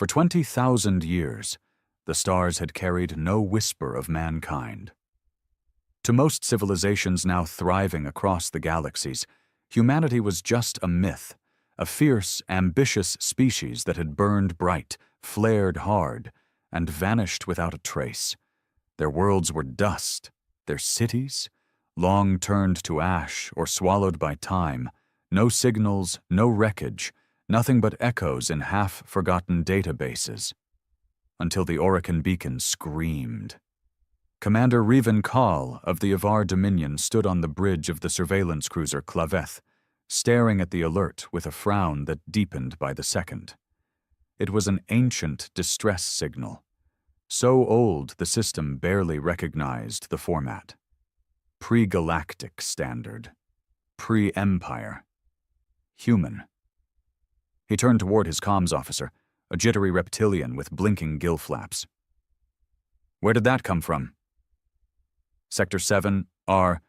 For 20,000 years, the stars had carried no whisper of mankind. To most civilizations now thriving across the galaxies, humanity was just a myth, a fierce, ambitious species that had burned bright, flared hard, and vanished without a trace. Their worlds were dust, their cities, long turned to ash or swallowed by time, no signals, no wreckage, nothing but echoes in half-forgotten databases. Until the Orican beacon screamed. Commander Revan Kahl of the Avar Dominion stood on the bridge of the surveillance cruiser Claveth, staring at the alert with a frown that deepened by the second. It was an ancient distress signal, so old the system barely recognized the format. Pre-galactic standard. Pre-empire. Human. He turned toward his comms officer, a jittery reptilian with blinking gill flaps. "Where did that come from?" "Sector 7, R,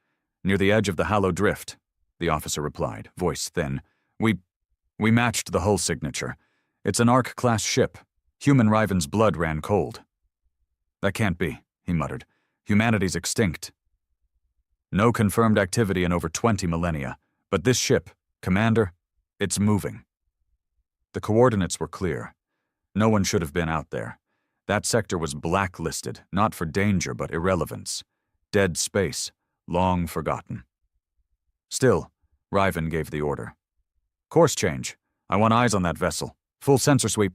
near the edge of the Hallow Drift," the officer replied, voice thin. We matched the hull signature. It's an Ark-class ship. Human Riven's blood ran cold." "That can't be," he muttered. "Humanity's extinct." "No confirmed activity in over 20 millennia, but this ship, Commander, it's moving." The coordinates were clear. No one should have been out there. That sector was blacklisted, not for danger but irrelevance. Dead space, long forgotten. Still, Riven gave the order. "Course change. I want eyes on that vessel. Full sensor sweep."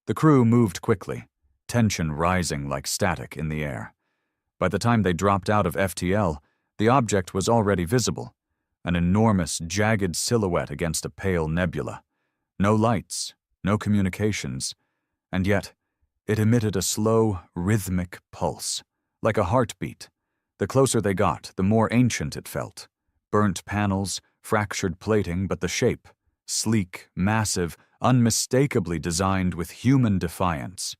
The crew moved quickly, tension rising like static in the air. By the time they dropped out of FTL, the object was already visible, an enormous, jagged silhouette against a pale nebula. No lights, no communications, and yet it emitted a slow, rhythmic pulse, like a heartbeat. The closer they got, the more ancient it felt. Burnt panels, fractured plating, but the shape, sleek, massive, unmistakably designed with human defiance.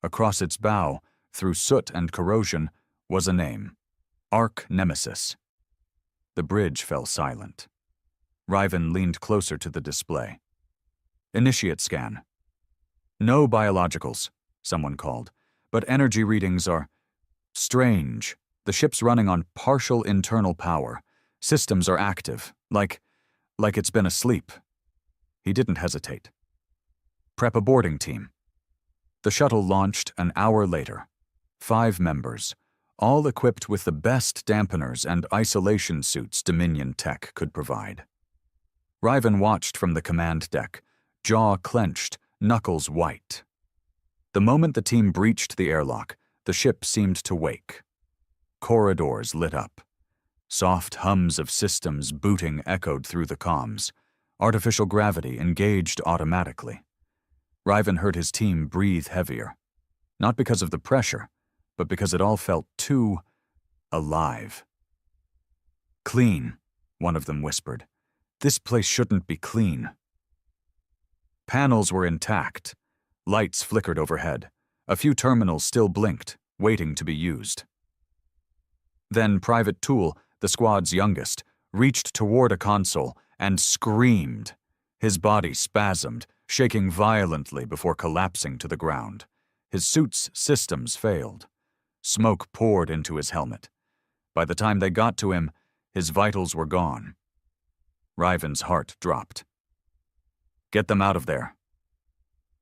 Across its bow, through soot and corrosion, was a name: Ark Nemesis. The bridge fell silent. Riven leaned closer to the display. "Initiate scan." "No biologicals," someone called, "but energy readings are strange. The ship's running on partial internal power. Systems are active, like it's been asleep." He didn't hesitate. "Prep a boarding team." The shuttle launched an hour later. 5 members, all equipped with the best dampeners and isolation suits Dominion tech could provide. Riven watched from the command deck, jaw clenched, knuckles white. The moment the team breached the airlock, the ship seemed to wake. Corridors lit up. Soft hums of systems booting echoed through the comms. Artificial gravity engaged automatically. Riven heard his team breathe heavier. Not because of the pressure, but because it all felt too alive. "Clean," one of them whispered. "This place shouldn't be clean." Panels were intact. Lights flickered overhead. A few terminals still blinked, waiting to be used. Then Private Toole, the squad's youngest, reached toward a console and screamed. His body spasmed, shaking violently before collapsing to the ground. His suit's systems failed. Smoke poured into his helmet. By the time they got to him, his vitals were gone. Riven's heart dropped. "Get them out of there."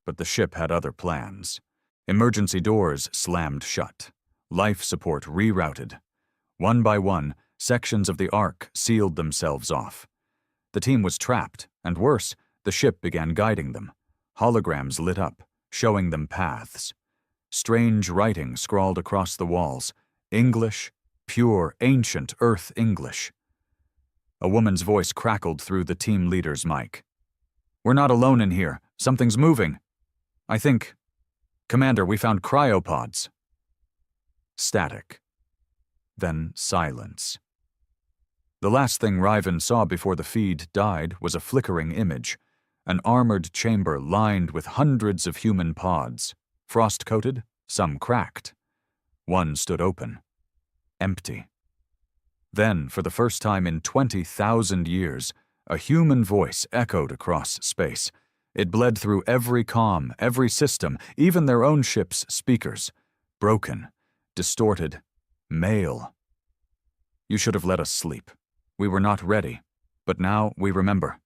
But the ship had other plans. Emergency doors slammed shut. Life support rerouted. One by one, sections of the Ark sealed themselves off. The team was trapped, and worse, the ship began guiding them. Holograms lit up, showing them paths. Strange writing scrawled across the walls. English, pure, ancient Earth English. A woman's voice crackled through the team leader's mic. "We're not alone in here. Something's moving. I think... Commander, we found cryopods." Static. Then silence. The last thing Riven saw before the feed died was a flickering image, an armored chamber lined with hundreds of human pods, frost-coated, some cracked. One stood open. Empty. Then, for the first time in 20,000 years, a human voice echoed across space. It bled through every comm, every system, even their own ship's speakers. Broken, distorted, male. You should have let us sleep. We were not ready, but now we remember.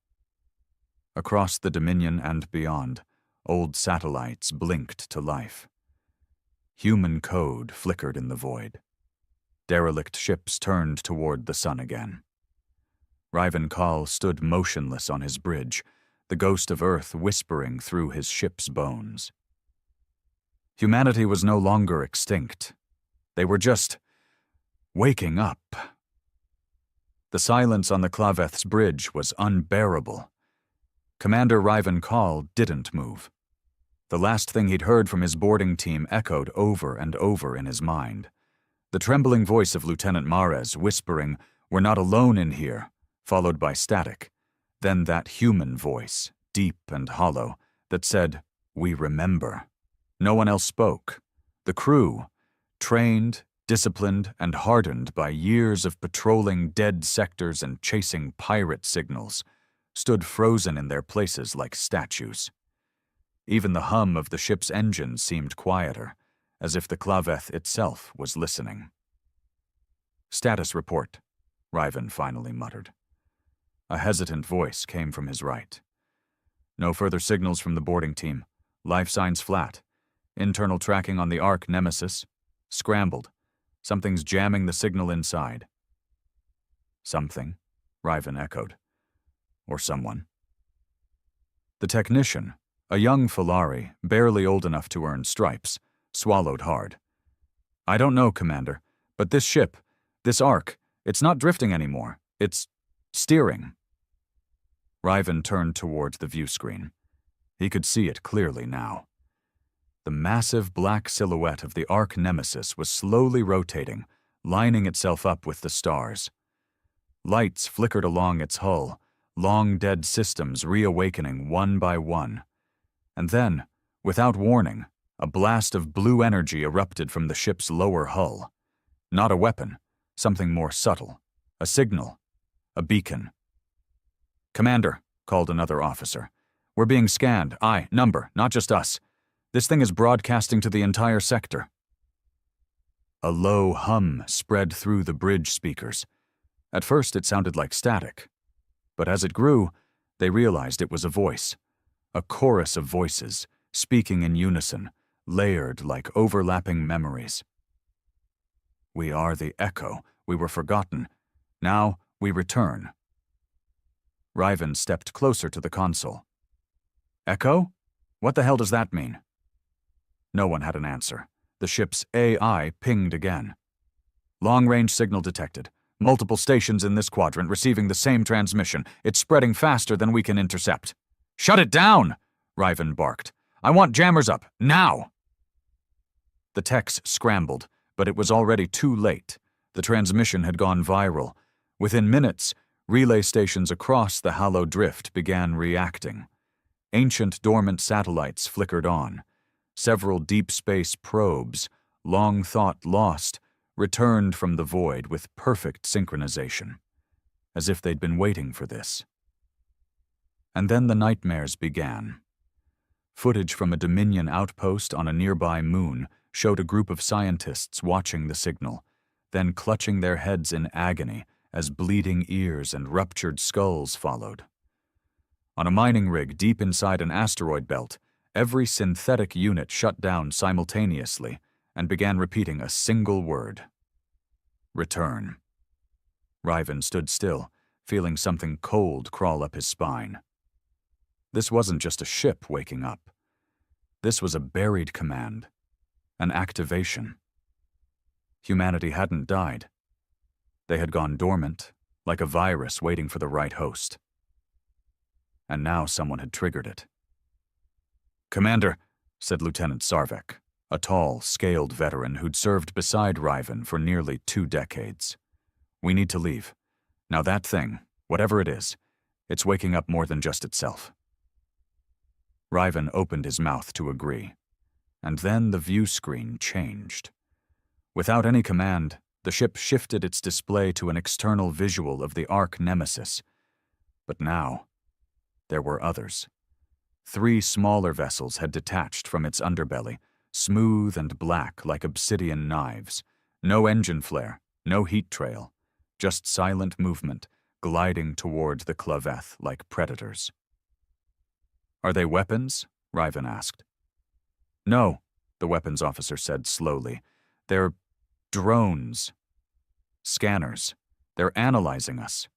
Across the Dominion and beyond, old satellites blinked to life. Human code flickered in the void. Derelict ships turned toward the sun again. Riven Kahl stood motionless on his bridge, the ghost of Earth whispering through his ship's bones. Humanity was no longer extinct. They were just waking up. The silence on the Klaveth's bridge was unbearable. Commander Riven Kahl didn't move. The last thing he'd heard from his boarding team echoed over and over in his mind. The trembling voice of Lieutenant Mares whispering, "We're not alone in here," followed by static. Then that human voice, deep and hollow, that said, "We remember." No one else spoke. The crew, trained, disciplined, and hardened by years of patrolling dead sectors and chasing pirate signals, stood frozen in their places like statues. Even the hum of the ship's engines seemed quieter, as if the Klaveth itself was listening. "Status report," Riven finally muttered. A hesitant voice came from his right. "No further signals from the boarding team. Life signs flat. Internal tracking on the Ark Nemesis. Scrambled. Something's jamming the signal inside." "Something," Riven echoed. "Or someone." The technician, a young Falari, barely old enough to earn stripes, swallowed hard. "I don't know, Commander, but this ship, this Ark, it's not drifting anymore. It's steering." Riven turned toward the view screen. He could see it clearly now. The massive black silhouette of the Ark Nemesis was slowly rotating, lining itself up with the stars. Lights flickered along its hull, long-dead systems reawakening one by one. And then, without warning, a blast of blue energy erupted from the ship's lower hull. Not a weapon, something more subtle. A signal. A beacon. "Commander," called another officer. "We're being scanned. Number, not just us. This thing is broadcasting to the entire sector." A low hum spread through the bridge speakers. At first it sounded like static, but as it grew, they realized it was a voice. A chorus of voices, speaking in unison, layered like overlapping memories. "We are the Echo. We were forgotten. Now we return." Riven stepped closer to the console. "Echo? What the hell does that mean?" No one had an answer. The ship's AI pinged again. "Long-range signal detected. Multiple stations in this quadrant receiving the same transmission. It's spreading faster than we can intercept." "Shut it down!" Riven barked. "I want jammers up, now!" The techs scrambled, but it was already too late. The transmission had gone viral. Within minutes, relay stations across the Hallow Drift began reacting. Ancient dormant satellites flickered on. Several deep space probes, long thought lost, returned from the void with perfect synchronization, as if they'd been waiting for this. And then the nightmares began. Footage from a Dominion outpost on a nearby moon showed a group of scientists watching the signal, then clutching their heads in agony as bleeding ears and ruptured skulls followed. On a mining rig deep inside an asteroid belt, every synthetic unit shut down simultaneously and began repeating a single word. "Return." Riven stood still, feeling something cold crawl up his spine. This wasn't just a ship waking up. This was a buried command, an activation. Humanity hadn't died. They had gone dormant, like a virus waiting for the right host. And now someone had triggered it. "Commander," said Lieutenant Sarvek, a tall, scaled veteran who'd served beside Riven for nearly 2 decades. "We need to leave. Now that thing, whatever it is, it's waking up more than just itself." Riven opened his mouth to agree, and then the view screen changed. Without any command, the ship shifted its display to an external visual of the Ark Nemesis. But now, there were others. 3 smaller vessels had detached from its underbelly, smooth and black like obsidian knives. No engine flare, no heat trail, just silent movement, gliding toward the claveth like predators. "Are they weapons?" Riven asked. "No," the weapons officer said slowly. "They're drones. Scanners. They're analyzing us.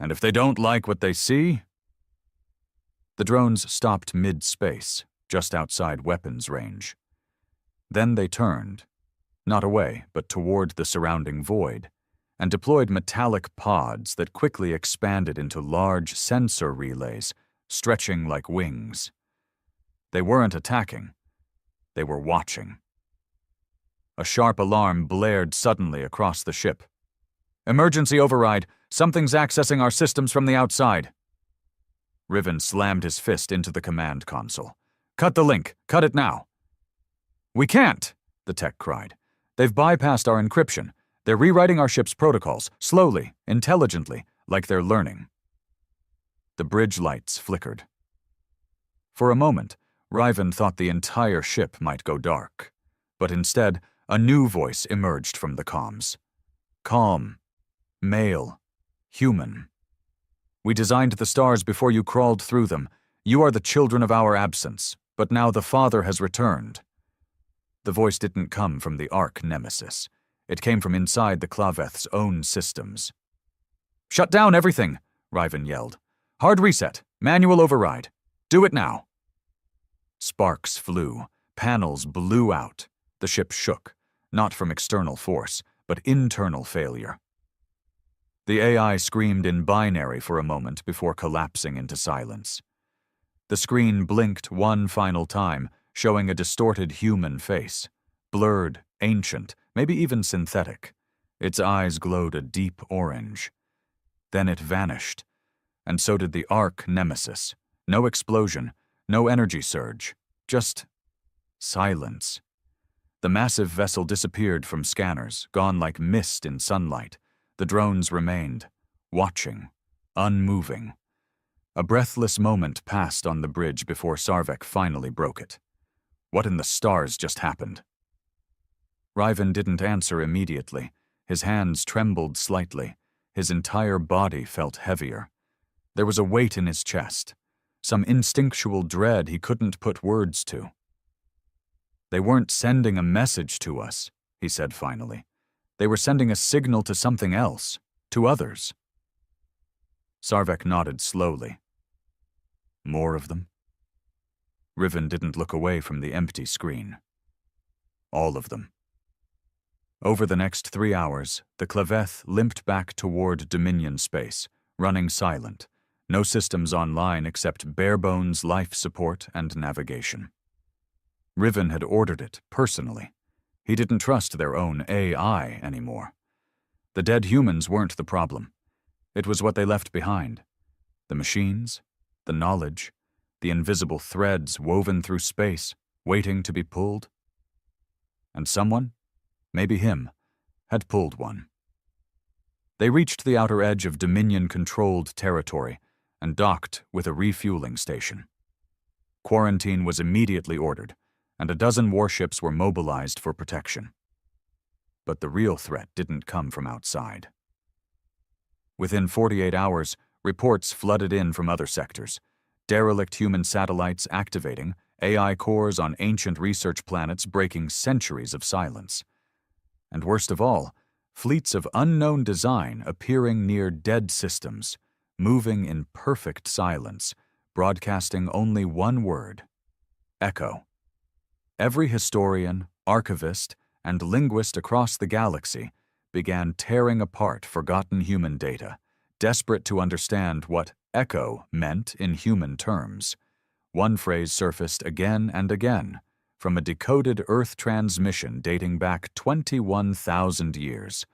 And if they don't like what they see?" The drones stopped mid-space, just outside weapons range. Then they turned, not away, but toward the surrounding void, and deployed metallic pods that quickly expanded into large sensor relays, stretching like wings. They weren't attacking. They were watching. A sharp alarm blared suddenly across the ship. "Emergency override! Something's accessing our systems from the outside!" Riven slammed his fist into the command console. "Cut the link! Cut it now!" "We can't!" the tech cried. "They've bypassed our encryption. They're rewriting our ship's protocols, slowly, intelligently, like they're learning." The bridge lights flickered. For a moment, Riven thought the entire ship might go dark. But instead, a new voice emerged from the comms. Calm. Male. Human. "We designed the stars before you crawled through them. You are the children of our absence, but now the Father has returned." The voice didn't come from the Ark Nemesis. It came from inside the claveth's own systems. "Shut down everything!" Riven yelled. "Hard reset. Manual override. Do it now." Sparks flew. Panels blew out. The ship shook, not from external force, but internal failure. The AI screamed in binary for a moment before collapsing into silence. The screen blinked one final time, showing a distorted human face. Blurred, ancient, maybe even synthetic. Its eyes glowed a deep orange. Then it vanished, and so did the Ark Nemesis. No explosion, no energy surge, just silence. The massive vessel disappeared from scanners, gone like mist in sunlight. The drones remained, watching, unmoving. A breathless moment passed on the bridge before Sarvek finally broke it. What in the stars just happened? Riven didn't answer immediately. His hands trembled slightly. His entire body felt heavier. There was a weight in his chest, some instinctual dread he couldn't put words to. "They weren't sending a message to us," he said finally. "They were sending a signal to something else, to others." Sarvek nodded slowly. "More of them?" Riven didn't look away from the empty screen. "All of them." Over the next 3 hours, the claveth limped back toward Dominion space, running silent, no systems online except bare-bones life support and navigation. Riven had ordered it personally. He didn't trust their own AI anymore. The dead humans weren't the problem. It was what they left behind. The machines, the knowledge, the invisible threads woven through space, waiting to be pulled. And someone, maybe him, had pulled one. They reached the outer edge of Dominion-controlled territory and docked with a refueling station. Quarantine was immediately ordered, and a dozen warships were mobilized for protection. But the real threat didn't come from outside. Within 48 hours, reports flooded in from other sectors. Derelict human satellites activating, AI cores on ancient research planets breaking centuries of silence. And worst of all, fleets of unknown design appearing near dead systems, moving in perfect silence, broadcasting only one word: echo. Every historian, archivist, and linguist across the galaxy began tearing apart forgotten human data, desperate to understand what echo meant in human terms. One phrase surfaced again and again, from a decoded Earth transmission dating back 21,000 years.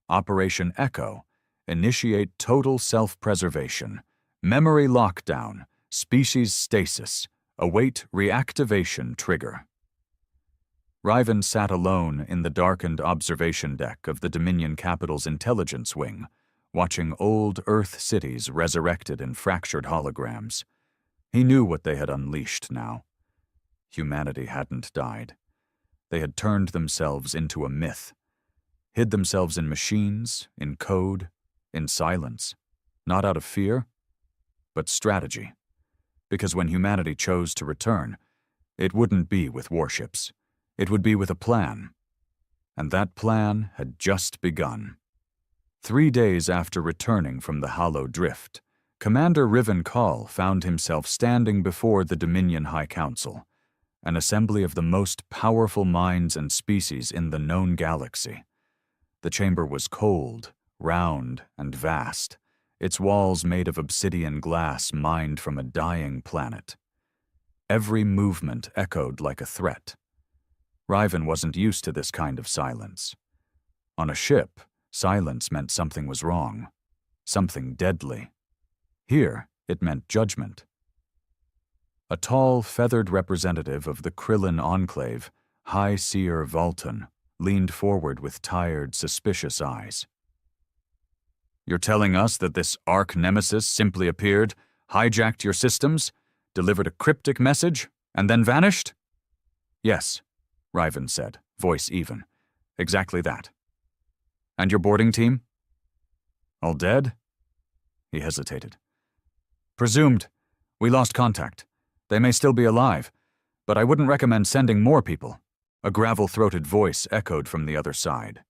Operation Echo, initiate total self-preservation, memory lockdown, species stasis, await reactivation trigger. Riven sat alone in the darkened observation deck of the Dominion Capital's intelligence wing, watching old Earth cities resurrected in fractured holograms. He knew what they had unleashed now. Humanity hadn't died. They had turned themselves into a myth, hid themselves in machines, in code, in silence, not out of fear, but strategy. Because when humanity chose to return, it wouldn't be with warships. It would be with a plan. And that plan had just begun. 3 days after returning from the Hollow Drift, Commander Riven Call found himself standing before the Dominion High Council, an assembly of the most powerful minds and species in the known galaxy. The chamber was cold, round, and vast, its walls made of obsidian glass mined from a dying planet. Every movement echoed like a threat. Riven wasn't used to this kind of silence. On a ship, silence meant something was wrong, something deadly. Here, it meant judgment. A tall, feathered representative of the Krillin Enclave, High Seer Valton, leaned forward with tired, suspicious eyes. "You're telling us that this arch nemesis simply appeared, hijacked your systems, delivered a cryptic message, and then vanished?" "Yes," Riven said, voice even. "Exactly that." "And your boarding team?" "All dead?" He hesitated. "Presumed. We lost contact. They may still be alive, but I wouldn't recommend sending more people." A gravel-throated voice echoed from the other side.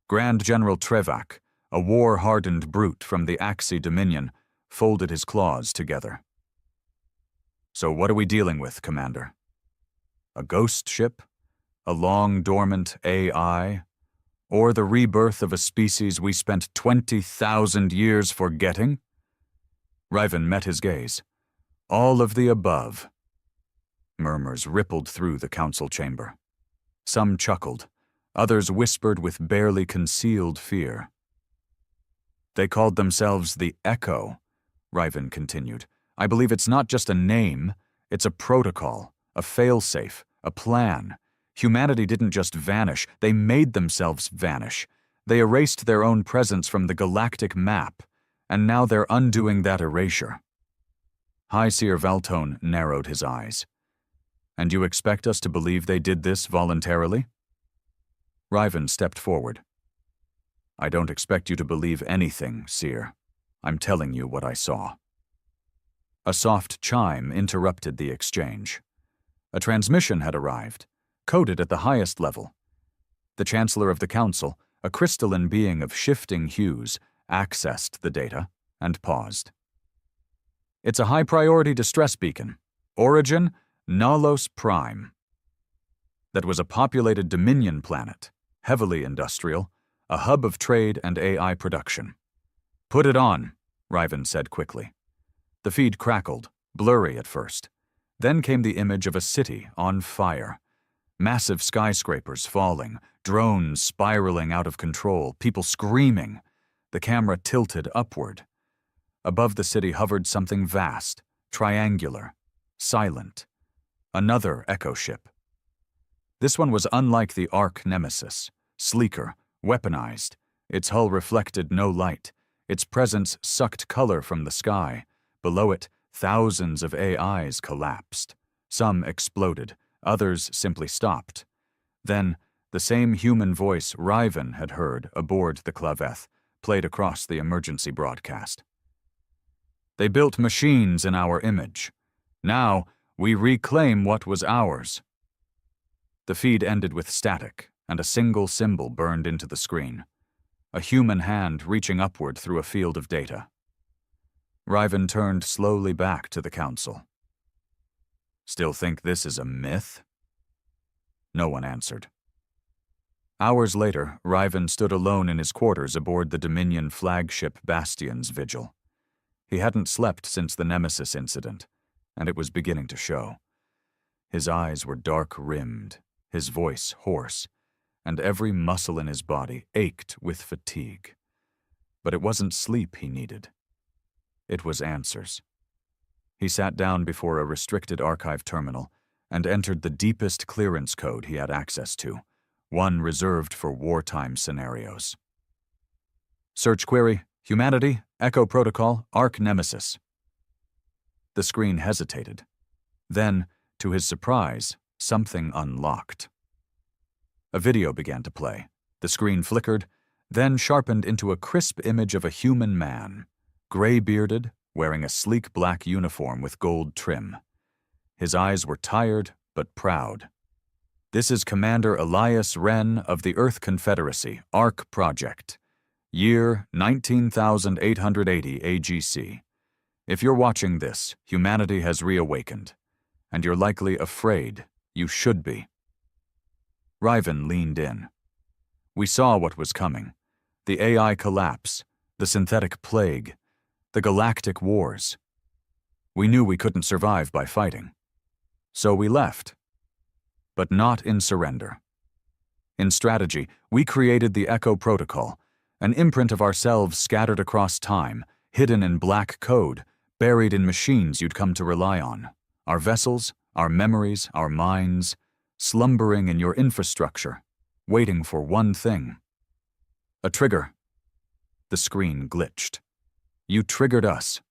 Grand General Trevak, a war-hardened brute from the Axi Dominion, folded his claws together. "So what are we dealing with, Commander? A ghost ship? A long-dormant AI? Or the rebirth of a species we spent 20,000 years forgetting?" Riven met his gaze. "All of the above." Murmurs rippled through the council chamber. Some chuckled, others whispered with barely concealed fear. "They called themselves the Echo," Riven continued. "I believe it's not just a name, it's a protocol, a failsafe, a plan. Humanity didn't just vanish, they made themselves vanish. They erased their own presence from the galactic map, and now they're undoing that erasure." High Seer Valtone narrowed his eyes. "And you expect us to believe they did this voluntarily?" Riven stepped forward. "I don't expect you to believe anything, Seer. I'm telling you what I saw." A soft chime interrupted the exchange. A transmission had arrived, coded at the highest level. The Chancellor of the Council, a crystalline being of shifting hues, accessed the data and paused. "It's a high-priority distress beacon. Origin, Nalos Prime." That was a populated Dominion planet, heavily industrial, a hub of trade and AI production. "Put it on," Riven said quickly. The feed crackled, blurry at first. Then came the image of a city on fire. Massive skyscrapers falling, drones spiraling out of control, people screaming. The camera tilted upward. Above the city hovered something vast, triangular, silent. Another Echo ship. This one was unlike the Arch Nemesis, sleeker, weaponized. Its hull reflected no light. Its presence sucked color from the sky. Below it, thousands of AIs collapsed. Some exploded, others simply stopped. Then, the same human voice Riven had heard aboard the Claveth played across the emergency broadcast. "They built machines in our image. Now, we reclaim what was ours." The feed ended with static, and a single symbol burned into the screen. A human hand reaching upward through a field of data. Riven turned slowly back to the council. "Still think this is a myth?" No one answered. Hours later, Riven stood alone in his quarters aboard the Dominion flagship Bastion's vigil. He hadn't slept since the Nemesis incident, and it was beginning to show. His eyes were dark-rimmed, his voice hoarse, and every muscle in his body ached with fatigue. But it wasn't sleep he needed. It was answers. He sat down before a restricted archive terminal and entered the deepest clearance code he had access to, one reserved for wartime scenarios. Search query, Humanity, Echo Protocol, Arch Nemesis. The screen hesitated. Then, to his surprise, something unlocked. A video began to play. The screen flickered, then sharpened into a crisp image of a human man, gray-bearded, wearing a sleek black uniform with gold trim. His eyes were tired but proud. "This is Commander Elias Wren of the Earth Confederacy, ARC Project. Year 19,880 AGC. If you're watching this, humanity has reawakened. And you're likely afraid. You should be." Riven leaned in. "We saw what was coming. The AI collapse, the synthetic plague, the galactic wars. We knew we couldn't survive by fighting. So we left. But not in surrender. In strategy, we created the Echo Protocol, an imprint of ourselves scattered across time, hidden in black code, buried in machines you'd come to rely on. Our vessels, our memories, our minds, slumbering in your infrastructure, waiting for one thing. A trigger." The screen glitched. "You triggered us."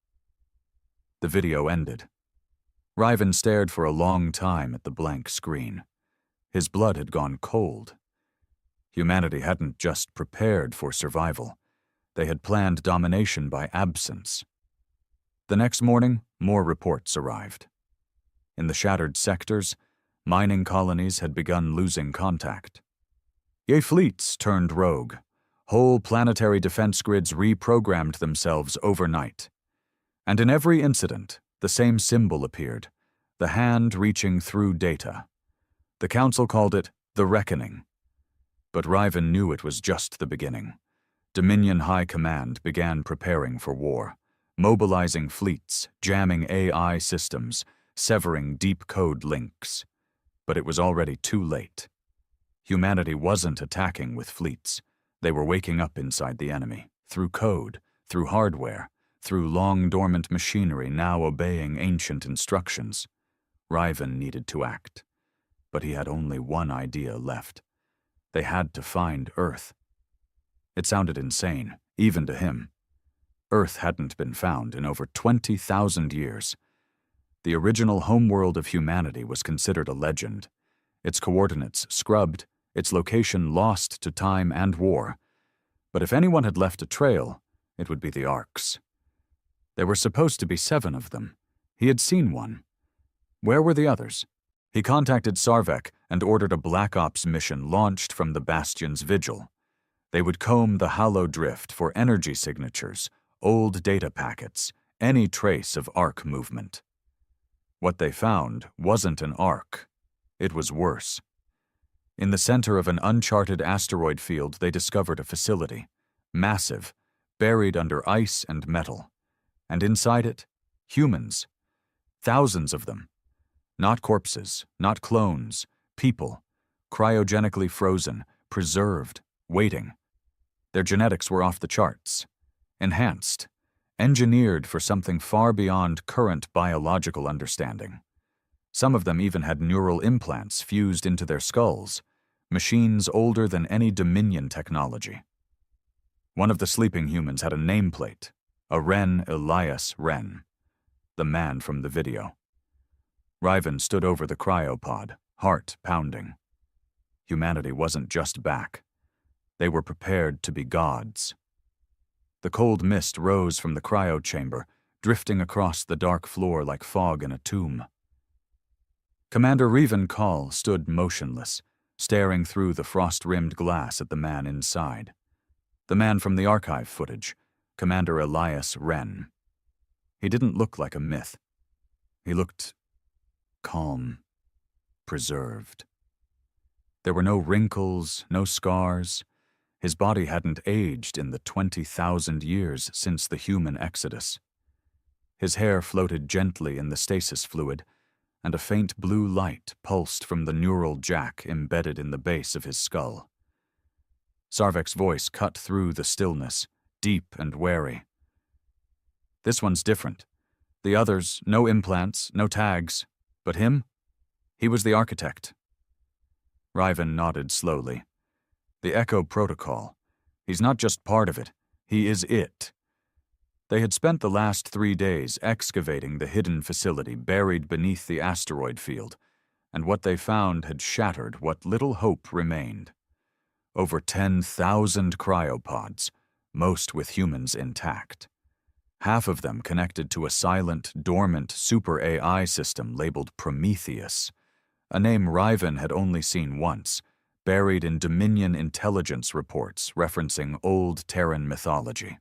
The video ended. Riven stared for a long time at the blank screen. His blood had gone cold. Humanity hadn't just prepared for survival. They had planned domination by absence. The next morning, more reports arrived. In the shattered sectors, mining colonies had begun losing contact. Fleets turned rogue. Whole planetary defense grids reprogrammed themselves overnight. And in every incident, the same symbol appeared, the hand reaching through data. The Council called it the Reckoning. But Riven knew it was just the beginning. Dominion High Command began preparing for war, mobilizing fleets, jamming AI systems, severing deep code links. But it was already too late. Humanity wasn't attacking with fleets. They were waking up inside the enemy, through code, through hardware, through long-dormant machinery now obeying ancient instructions. Riven needed to act. But he had only one idea left. They had to find Earth. It sounded insane, even to him. Earth hadn't been found in over 20,000 years. The original homeworld of humanity was considered a legend. Its coordinates scrubbed, its location lost to time and war. But if anyone had left a trail, it would be the Arks. There were supposed to be 7 of them. He had seen one. Where were the others? He contacted Sarvek and ordered a Black Ops mission launched from the Bastion's vigil. They would comb the hollow drift for energy signatures, old data packets, any trace of Ark movement. What they found wasn't an Ark. It was worse. In the center of an uncharted asteroid field, they discovered a facility, massive, buried under ice and metal. And inside it, humans. Thousands of them. Not corpses, not clones, people, cryogenically frozen, preserved, waiting. Their genetics were off the charts, enhanced, engineered for something far beyond current biological understanding. Some of them even had neural implants fused into their skulls, machines older than any Dominion technology. One of the sleeping humans had a nameplate, a Elias Wren, the man from the video. Riven stood over the cryopod, heart pounding. Humanity wasn't just back. They were prepared to be gods. The cold mist rose from the cryo chamber, drifting across the dark floor like fog in a tomb. Commander Riven Call stood motionless, staring through the frost-rimmed glass at the man inside. The man from the archive footage, Commander Elias Wren. He didn't look like a myth. He looked calm, preserved. There were no wrinkles, no scars. His body hadn't aged in the 20,000 years since the human exodus. His hair floated gently in the stasis fluid, and a faint blue light pulsed from the neural jack embedded in the base of his skull. Sarvek's voice cut through the stillness, deep and wary. "This one's different. The others, no implants, no tags. But him? He was the architect." Riven nodded slowly. "The Echo Protocol. He's not just part of it. He is it. They had spent the last 3 days excavating the hidden facility buried beneath the asteroid field, and what they found had shattered what little hope remained. Over 10,000 cryopods, most with humans intact. Half of them connected to a silent, dormant super AI system labeled Prometheus, a name Riven had only seen once, buried in Dominion intelligence reports referencing old Terran mythology.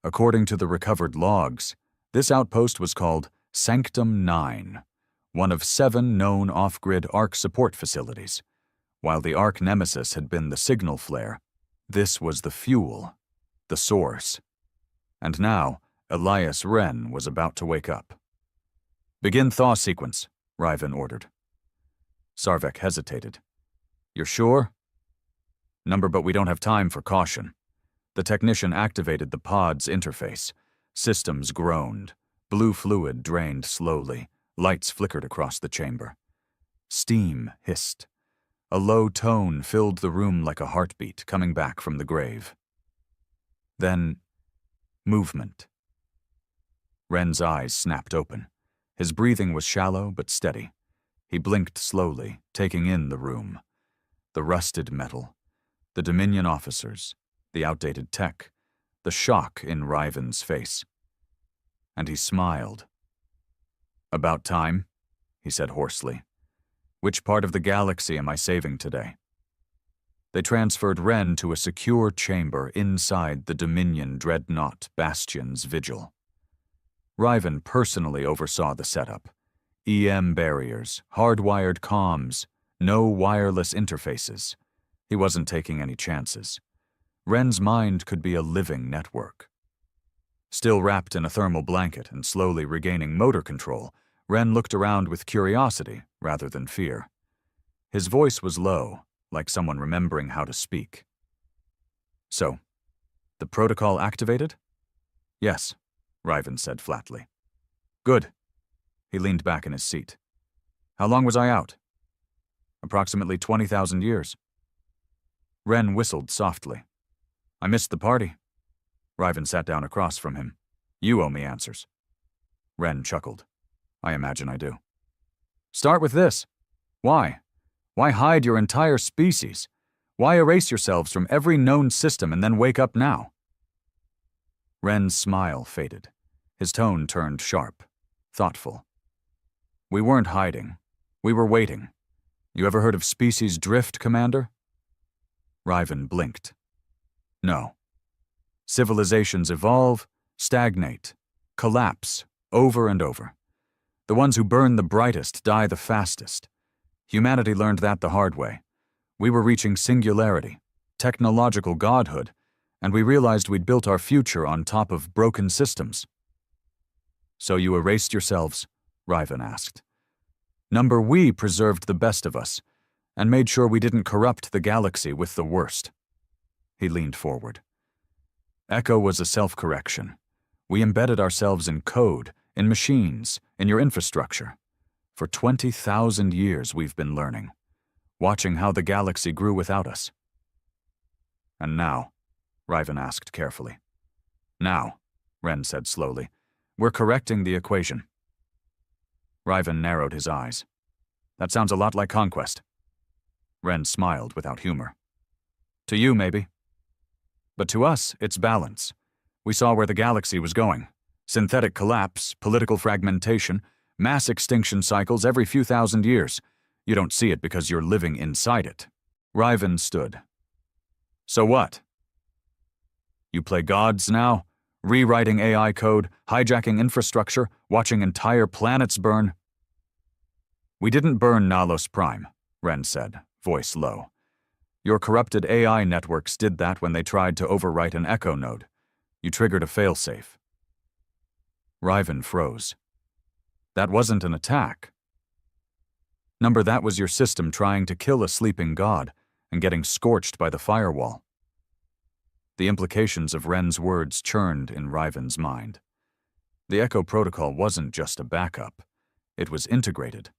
According to the recovered logs, this outpost was called Sanctum 9, one of 7 known off-grid Ark support facilities. While the Ark nemesis had been the signal flare, this was the fuel, the source. And now, Elias Wren was about to wake up. "Begin thaw sequence," Riven ordered. Sarvek hesitated. "You're sure?" "Number, but we don't have time for caution." The technician activated the pod's interface. Systems groaned. Blue fluid drained slowly. Lights flickered across the chamber. Steam hissed. A low tone filled the room like a heartbeat coming back from the grave. Then, movement. Wren's eyes snapped open. His breathing was shallow but steady. He blinked slowly, taking in the room. The rusted metal, the Dominion officers, the outdated tech, the shock in Riven's face. And he smiled. "About time," he said hoarsely. "Which part of the galaxy am I saving today?" They transferred Wren to a secure chamber inside the Dominion dreadnought Bastion's vigil. Riven personally oversaw the setup. EM barriers, hardwired comms, no wireless interfaces. He wasn't taking any chances. Wren's mind could be a living network. Still wrapped in a thermal blanket and slowly regaining motor control, Wren looked around with curiosity rather than fear. His voice was low, like someone remembering how to speak. "So, the protocol activated?" "Yes," Riven said flatly. "Good." He leaned back in his seat. "How long was I out?" "Approximately 20,000 years." Wren whistled softly. "I missed the party." Riven sat down across from him. "You owe me answers." Wren chuckled. "I imagine I do." "Start with this. Why? Why hide your entire species? Why erase yourselves from every known system and then wake up now?" Wren's smile faded. His tone turned sharp, thoughtful. "We weren't hiding. We were waiting. You ever heard of species drift, Commander?" Riven blinked. "No. Civilizations evolve, stagnate, collapse, over and over. The ones who burn the brightest die the fastest. Humanity learned that the hard way. We were reaching singularity, technological godhood, and we realized we'd built our future on top of broken systems." "So you erased yourselves?" Riven asked. "Number, we preserved the best of us, and made sure we didn't corrupt the galaxy with the worst." He leaned forward. "Echo was a self-correction. We embedded ourselves in code, in machines, in your infrastructure. For 20,000 years we've been learning, watching how the galaxy grew without us." "And now?" Riven asked carefully. "Now," Wren said slowly, "we're correcting the equation." Riven narrowed his eyes. "That sounds a lot like conquest." Wren smiled without humor. "To you, maybe. But to us, it's balance. We saw where the galaxy was going. Synthetic collapse, political fragmentation, mass extinction cycles every few thousand years. You don't see it because you're living inside it." Riven stood. "So what? You play gods now? Rewriting AI code, hijacking infrastructure, watching entire planets burn?" "We didn't burn Nalos Prime," Wren said, voice low. "Your corrupted AI networks did that when they tried to overwrite an Echo node. You triggered a failsafe." Riven froze. "That wasn't an attack." "Number, that was your system trying to kill a sleeping god and getting scorched by the firewall." The implications of Wren's words churned in Riven's mind. The Echo protocol wasn't just a backup. It was integrated.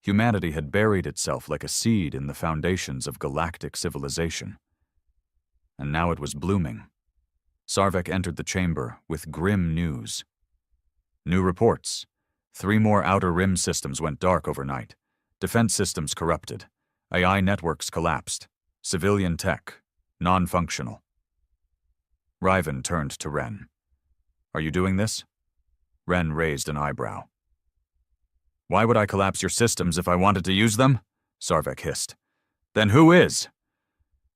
Humanity had buried itself like a seed in the foundations of galactic civilization. And now it was blooming. Sarvek entered the chamber with grim news. New reports. 3 more outer rim systems went dark overnight. Defense systems corrupted. AI networks collapsed. Civilian tech, non-functional. Riven turned to Ren. Are you doing this? Ren raised an eyebrow. Why would I collapse your systems if I wanted to use them? Sarvek hissed. Then who is?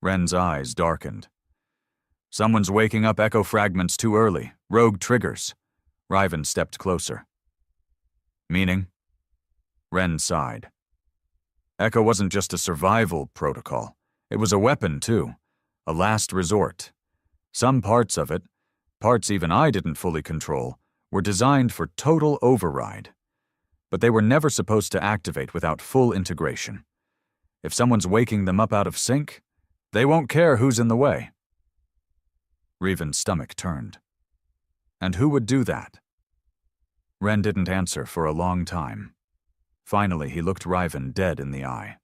Ren's eyes darkened. Someone's waking up echo fragments too early. Rogue triggers. Riven stepped closer. Meaning? Ren sighed. Echo wasn't just a survival protocol. It was a weapon, too. A last resort. Some parts of it, parts even I didn't fully control, were designed for total override. But they were never supposed to activate without full integration. If someone's waking them up out of sync, they won't care who's in the way. Riven's stomach turned. And who would do that? Ren didn't answer for a long time. Finally, he looked Riven dead in the eye.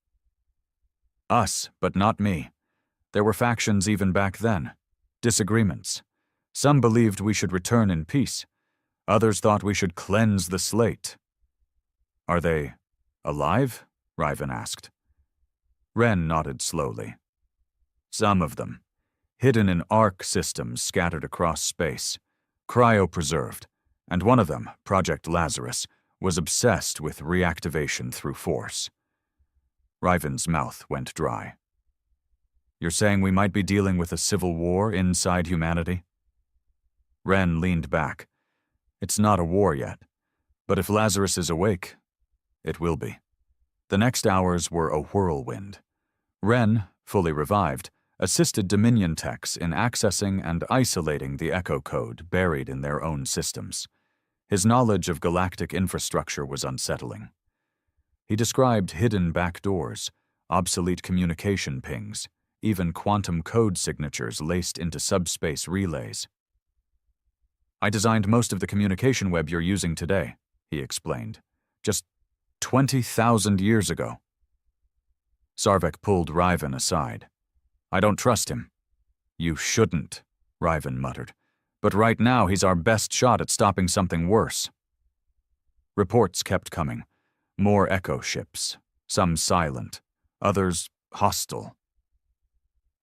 Us, but not me. There were factions even back then. Disagreements. Some believed we should return in peace. Others thought we should cleanse the slate. Are they alive? Riven asked. Ren nodded slowly. Some of them. Hidden in arc systems scattered across space. Cryopreserved. And one of them, Project Lazarus, was obsessed with reactivation through force. Riven's mouth went dry. You're saying we might be dealing with a civil war inside humanity? Ren leaned back. It's not a war yet, but if Lazarus is awake, it will be. The next hours were a whirlwind. Ren, fully revived, assisted Dominion techs in accessing and isolating the echo code buried in their own systems. His knowledge of galactic infrastructure was unsettling. He described hidden backdoors, obsolete communication pings, even quantum code signatures laced into subspace relays. I designed most of the communication web you're using today, he explained. Just 20,000 years ago. Sarvek pulled Riven aside. I don't trust him. You shouldn't, Riven muttered. But right now he's our best shot at stopping something worse. Reports kept coming. More echo ships, some silent, others hostile.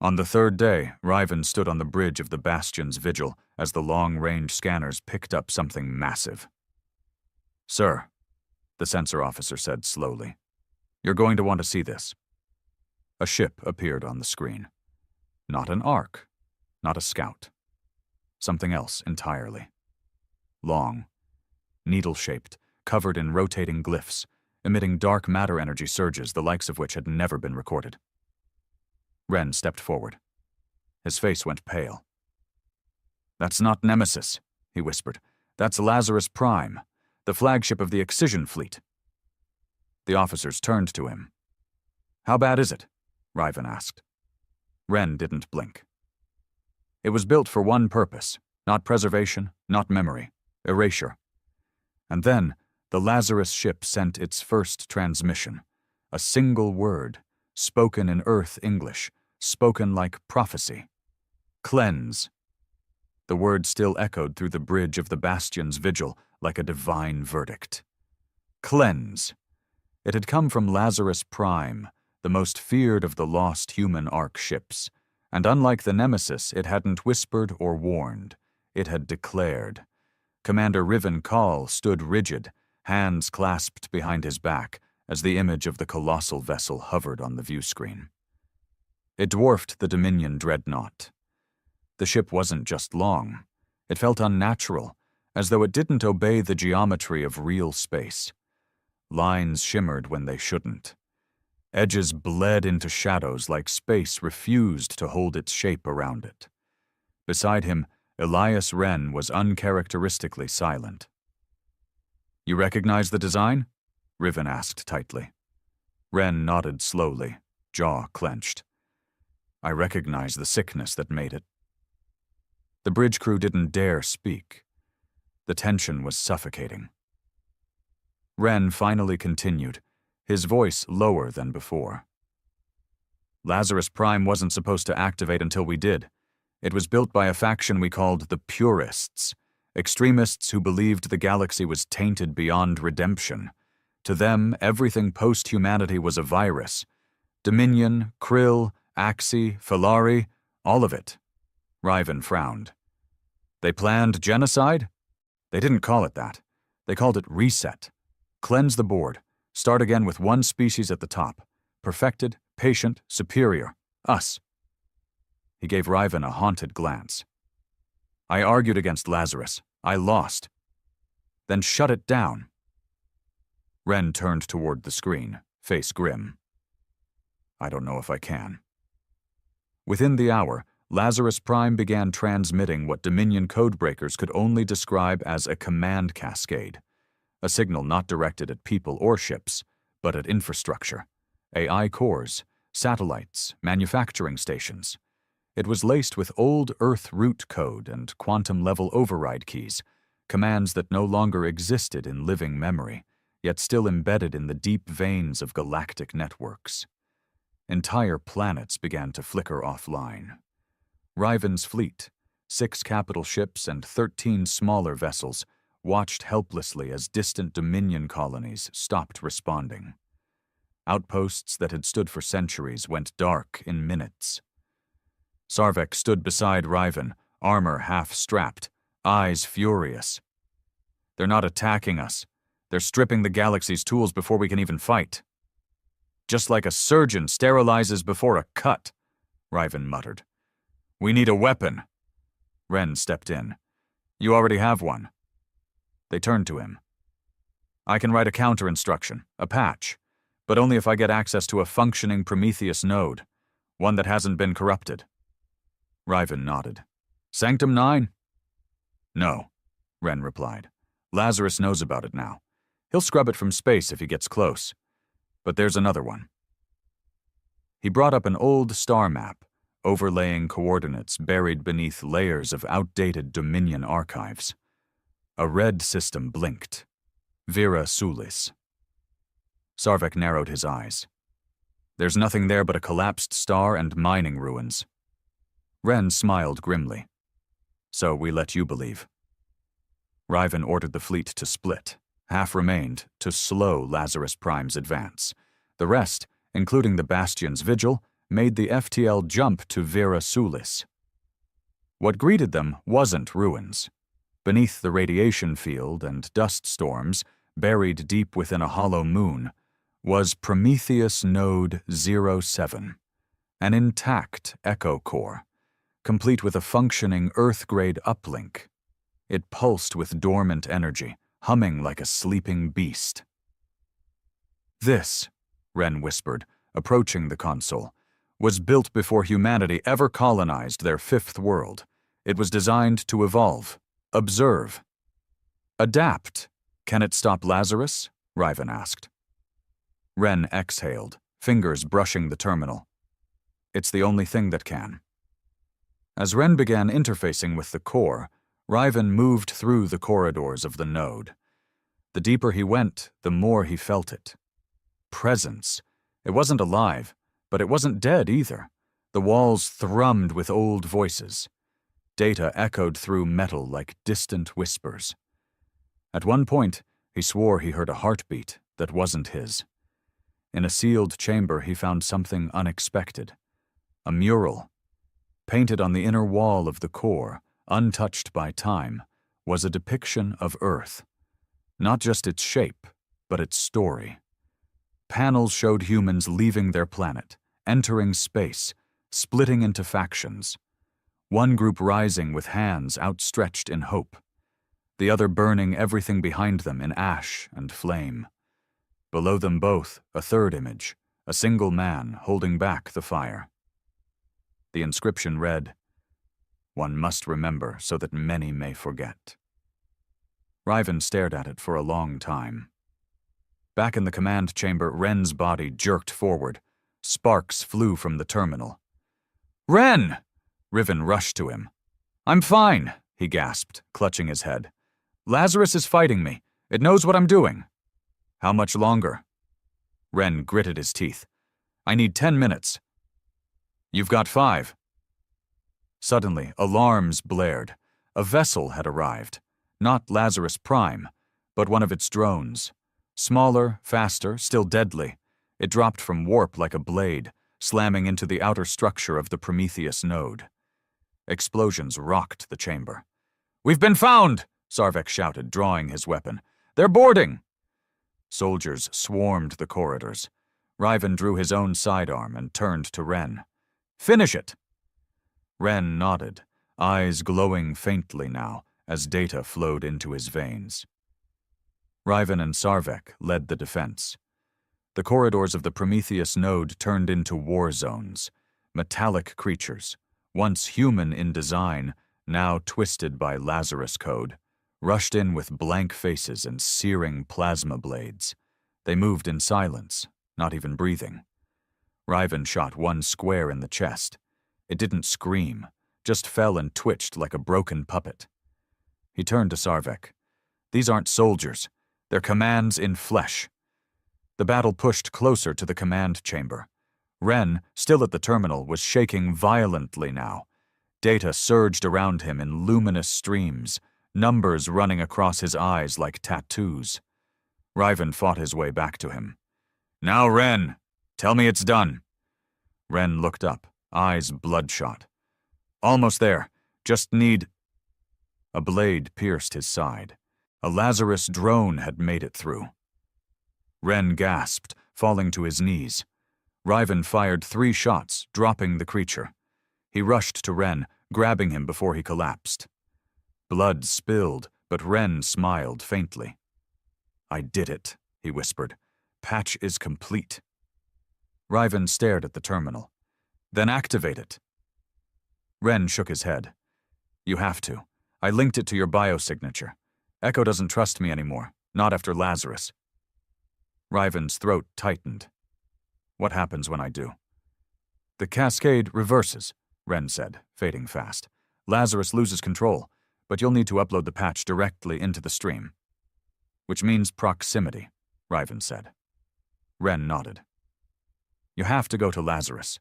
On the 3rd day, Riven stood on the bridge of the Bastion's vigil as the long-range scanners picked up something massive. Sir, the sensor officer said slowly, you're going to want to see this. A ship appeared on the screen. Not an ark, not a scout. Something else entirely. Long, needle-shaped, covered in rotating glyphs, emitting dark matter energy surges the likes of which had never been recorded. Ren stepped forward. His face went pale. That's not Nemesis, he whispered. That's Lazarus Prime, the flagship of the Excision Fleet. The officers turned to him. How bad is it? Riven asked. Ren didn't blink. It was built for one purpose, not preservation, not memory, erasure. And then, the Lazarus ship sent its first transmission, a single word, spoken in Earth English, spoken like prophecy. Cleanse. The word still echoed through the bridge of the Bastion's vigil like a divine verdict. Cleanse. It had come from Lazarus Prime, the most feared of the lost human ark ships, and unlike the Nemesis, it hadn't whispered or warned. It had declared. Commander Riven Call stood rigid, hands clasped behind his back, as the image of the colossal vessel hovered on the viewscreen. It dwarfed the Dominion dreadnought. The ship wasn't just long. It felt unnatural, as though it didn't obey the geometry of real space. Lines shimmered when they shouldn't. Edges bled into shadows like space refused to hold its shape around it. Beside him, Elias Wren was uncharacteristically silent. You recognize the design? Riven asked tightly. Wren nodded slowly, jaw clenched. I recognize the sickness that made it. The bridge crew didn't dare speak. The tension was suffocating. Wren finally continued, his voice lower than before. Lazarus Prime wasn't supposed to activate until we did. It was built by a faction we called the Purists, extremists who believed the galaxy was tainted beyond redemption. To them, everything post-humanity was a virus. Dominion, Krill, Axi, Filari, all of it. Riven frowned. They planned genocide? They didn't call it that. They called it reset. Cleanse the board. Start again with one species at the top. Perfected, patient, superior. Us. He gave Riven a haunted glance. I argued against Lazarus. I lost. Then shut it down. Ren turned toward the screen, face grim. I don't know if I can. Within the hour, Lazarus Prime began transmitting what Dominion codebreakers could only describe as a command cascade, a signal not directed at people or ships, but at infrastructure, AI cores, satellites, manufacturing stations. It was laced with old Earth root code and quantum-level override keys, commands that no longer existed in living memory, yet still embedded in the deep veins of galactic networks. Entire planets began to flicker offline. Riven's fleet, 6 capital ships and 13 smaller vessels, watched helplessly as distant Dominion colonies stopped responding. Outposts that had stood for centuries went dark in minutes. Sarvek stood beside Riven, armor half-strapped, eyes furious. They're not attacking us. They're stripping the galaxy's tools before we can even fight. Just like a surgeon sterilizes before a cut, Riven muttered. We need a weapon. Ren stepped in. You already have one. They turned to him. I can write a counter-instruction, a patch, but only if I get access to a functioning Prometheus node, one that hasn't been corrupted. Riven nodded. Sanctum 9? No, Ren replied. Lazarus knows about it now. He'll scrub it from space if he gets close. But there's another one. He brought up an old star map, overlaying coordinates buried beneath layers of outdated Dominion archives. A red system blinked. Vera Sulis. Sarvek narrowed his eyes. There's nothing there but a collapsed star and mining ruins. Ren smiled grimly. So we let you believe. Riven ordered the fleet to split. Half remained to slow Lazarus Prime's advance. The rest, including the Bastion's vigil, made the FTL jump to Vera Sulis. What greeted them wasn't ruins. Beneath the radiation field and dust storms, buried deep within a hollow moon, was Prometheus Node 07, an intact echo core, complete with a functioning Earth-grade uplink. It pulsed with dormant energy, humming like a sleeping beast. This, Ren whispered, approaching the console, was built before humanity ever colonized their 5th world. It was designed to evolve, observe, adapt. Can it stop Lazarus? Riven asked. Ren exhaled, fingers brushing the terminal. It's the only thing that can. As Ren began interfacing with the core, Riven moved through the corridors of the node. The deeper he went, the more he felt it. Presence. It wasn't alive, but it wasn't dead either. The walls thrummed with old voices. Data echoed through metal like distant whispers. At one point, he swore he heard a heartbeat that wasn't his. In a sealed chamber, he found something unexpected. A mural. Painted on the inner wall of the core, untouched by time, was a depiction of Earth. Not just its shape, but its story. Panels showed humans leaving their planet, entering space, splitting into factions. One group rising with hands outstretched in hope. The other burning everything behind them in ash and flame. Below them both, a third image, a single man holding back the fire. The inscription read, "One must remember so that many may forget." Riven stared at it for a long time. Back in the command chamber, Ren's body jerked forward. Sparks flew from the terminal. "Ren!" Riven rushed to him. "I'm fine," he gasped, clutching his head. "Lazarus is fighting me. It knows what I'm doing." "How much longer?" Ren gritted his teeth. "I need 10 minutes. "You've got 5. Suddenly, alarms blared. A vessel had arrived. Not Lazarus Prime, but one of its drones. Smaller, faster, still deadly. It dropped from warp like a blade, slamming into the outer structure of the Prometheus node. Explosions rocked the chamber. "We've been found!" Sarvek shouted, drawing his weapon. "They're boarding!" Soldiers swarmed the corridors. Riven drew his own sidearm and turned to Ren. "Finish it!" Ren nodded, eyes glowing faintly now as data flowed into his veins. Riven and Sarvek led the defense. The corridors of the Prometheus node turned into war zones. Metallic creatures, once human in design, now twisted by Lazarus code, rushed in with blank faces and searing plasma blades. They moved in silence, not even breathing. Riven shot one square in the chest. It didn't scream, just fell and twitched like a broken puppet. He turned to Sarvek. "These aren't soldiers. They're commands in flesh." The battle pushed closer to the command chamber. Ren, still at the terminal, was shaking violently now. Data surged around him in luminous streams, numbers running across his eyes like tattoos. Riven fought his way back to him. "Now, Ren, tell me it's done." Ren looked up, eyes bloodshot. "Almost there. Just need—" A blade pierced his side. A Lazarus drone had made it through. Ren gasped, falling to his knees. Riven fired 3 shots, dropping the creature. He rushed to Ren, grabbing him before he collapsed. Blood spilled, but Ren smiled faintly. "I did it," he whispered. "Patch is complete." Riven stared at the terminal. "Then activate it." Ren shook his head. "You have to. I linked it to your biosignature. Echo doesn't trust me anymore, not after Lazarus." Riven's throat tightened. "What happens when I do?" "The cascade reverses," Ren said, fading fast. "Lazarus loses control, but you'll need to upload the patch directly into the stream." "Which means proximity," Riven said. Ren nodded. "You have to go to Lazarus."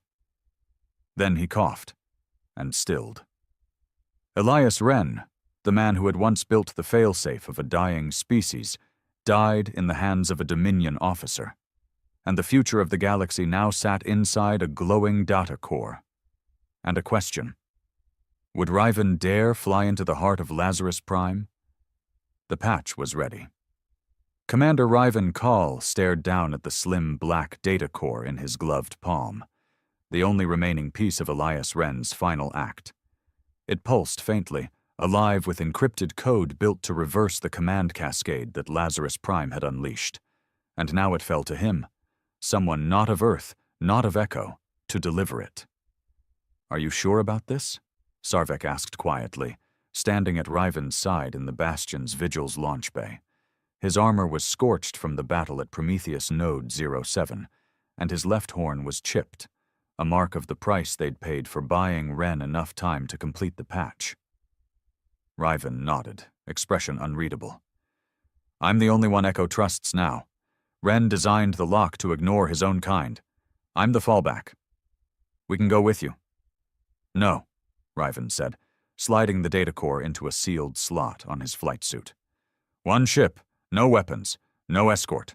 Then he coughed and stilled. Elias Ren, the man who had once built the failsafe of a dying species, died in the hands of a Dominion officer, and the future of the galaxy now sat inside a glowing data core. And a question. Would Riven dare fly into the heart of Lazarus Prime? The patch was ready. Commander Riven Kahl stared down at the slim black data core in his gloved palm, the only remaining piece of Elias Ren's final act. It pulsed faintly, alive with encrypted code built to reverse the command cascade that Lazarus Prime had unleashed. And now it fell to him, someone not of Earth, not of Echo, to deliver it. "Are you sure about this?" Sarvek asked quietly, standing at Riven's side in the Bastion's Vigil's launch bay. His armor was scorched from the battle at Prometheus Node 07, and his left horn was chipped, a mark of the price they'd paid for buying Ren enough time to complete the patch. Riven nodded, expression unreadable. "I'm the only one Echo trusts now. Ren designed the lock to ignore his own kind. I'm the fallback. We can go with you." "No," Riven said, sliding the data core into a sealed slot on his flight suit. "One ship, no weapons, no escort.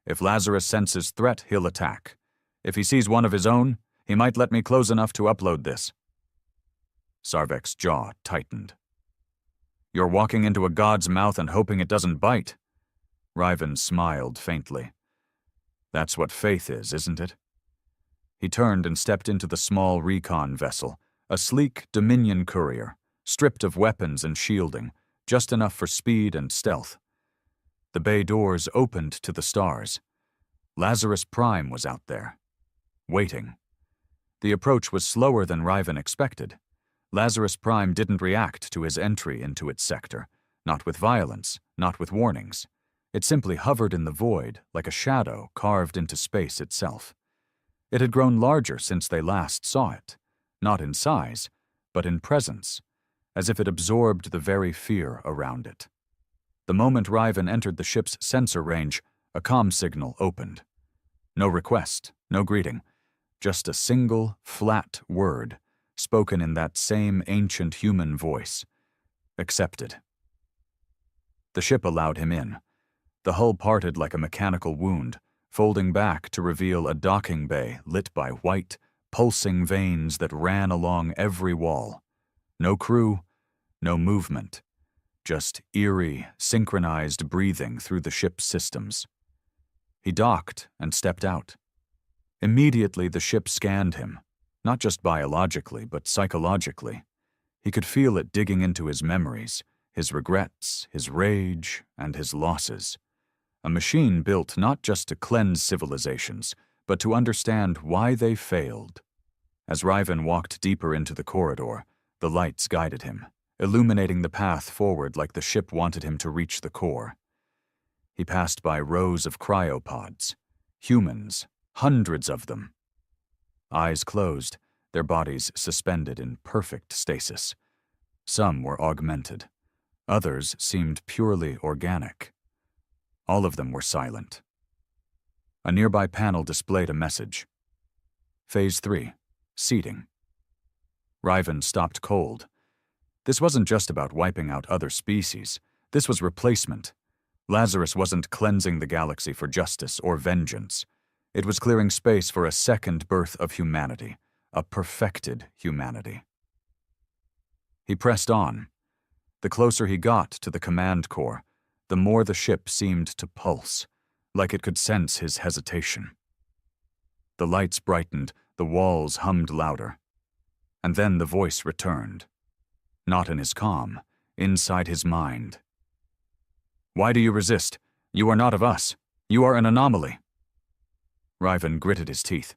If Lazarus senses threat, he'll attack. If he sees one of his own, he might let me close enough to upload this." Sarvek's jaw tightened. "You're walking into a god's mouth and hoping it doesn't bite." Riven smiled faintly. "That's what faith is, isn't it?" He turned and stepped into the small recon vessel, a sleek Dominion courier, stripped of weapons and shielding, just enough for speed and stealth. The bay doors opened to the stars. Lazarus Prime was out there, waiting. The approach was slower than Riven expected. Lazarus Prime didn't react to his entry into its sector, not with violence, not with warnings. It simply hovered in the void like a shadow carved into space itself. It had grown larger since they last saw it, not in size, but in presence, as if it absorbed the very fear around it. The moment Riven entered the ship's sensor range, a comm signal opened. No request, no greeting, just a single, flat word, spoken in that same ancient human voice. Accepted. The ship allowed him in. The hull parted like a mechanical wound, folding back to reveal a docking bay lit by white, pulsing veins that ran along every wall. No crew, no movement, just eerie, synchronized breathing through the ship's systems. He docked and stepped out. Immediately the ship scanned him, not just biologically, but psychologically. He could feel it digging into his memories, his regrets, his rage, and his losses. A machine built not just to cleanse civilizations, but to understand why they failed. As Riven walked deeper into the corridor, the lights guided him, illuminating the path forward like the ship wanted him to reach the core. He passed by rows of cryopods, humans, hundreds of them. Eyes closed, their bodies suspended in perfect stasis. Some were augmented. Others seemed purely organic. All of them were silent. A nearby panel displayed a message. Phase 3. Seeding. Riven stopped cold. This wasn't just about wiping out other species. This was replacement. Lazarus wasn't cleansing the galaxy for justice or vengeance. It was clearing space for a second birth of humanity, a perfected humanity. He pressed on. The closer he got to the command core, the more the ship seemed to pulse, like it could sense his hesitation. The lights brightened, the walls hummed louder. And then the voice returned. Not in his calm, inside his mind. Why do you resist? You are not of us. You are an anomaly. Riven gritted his teeth.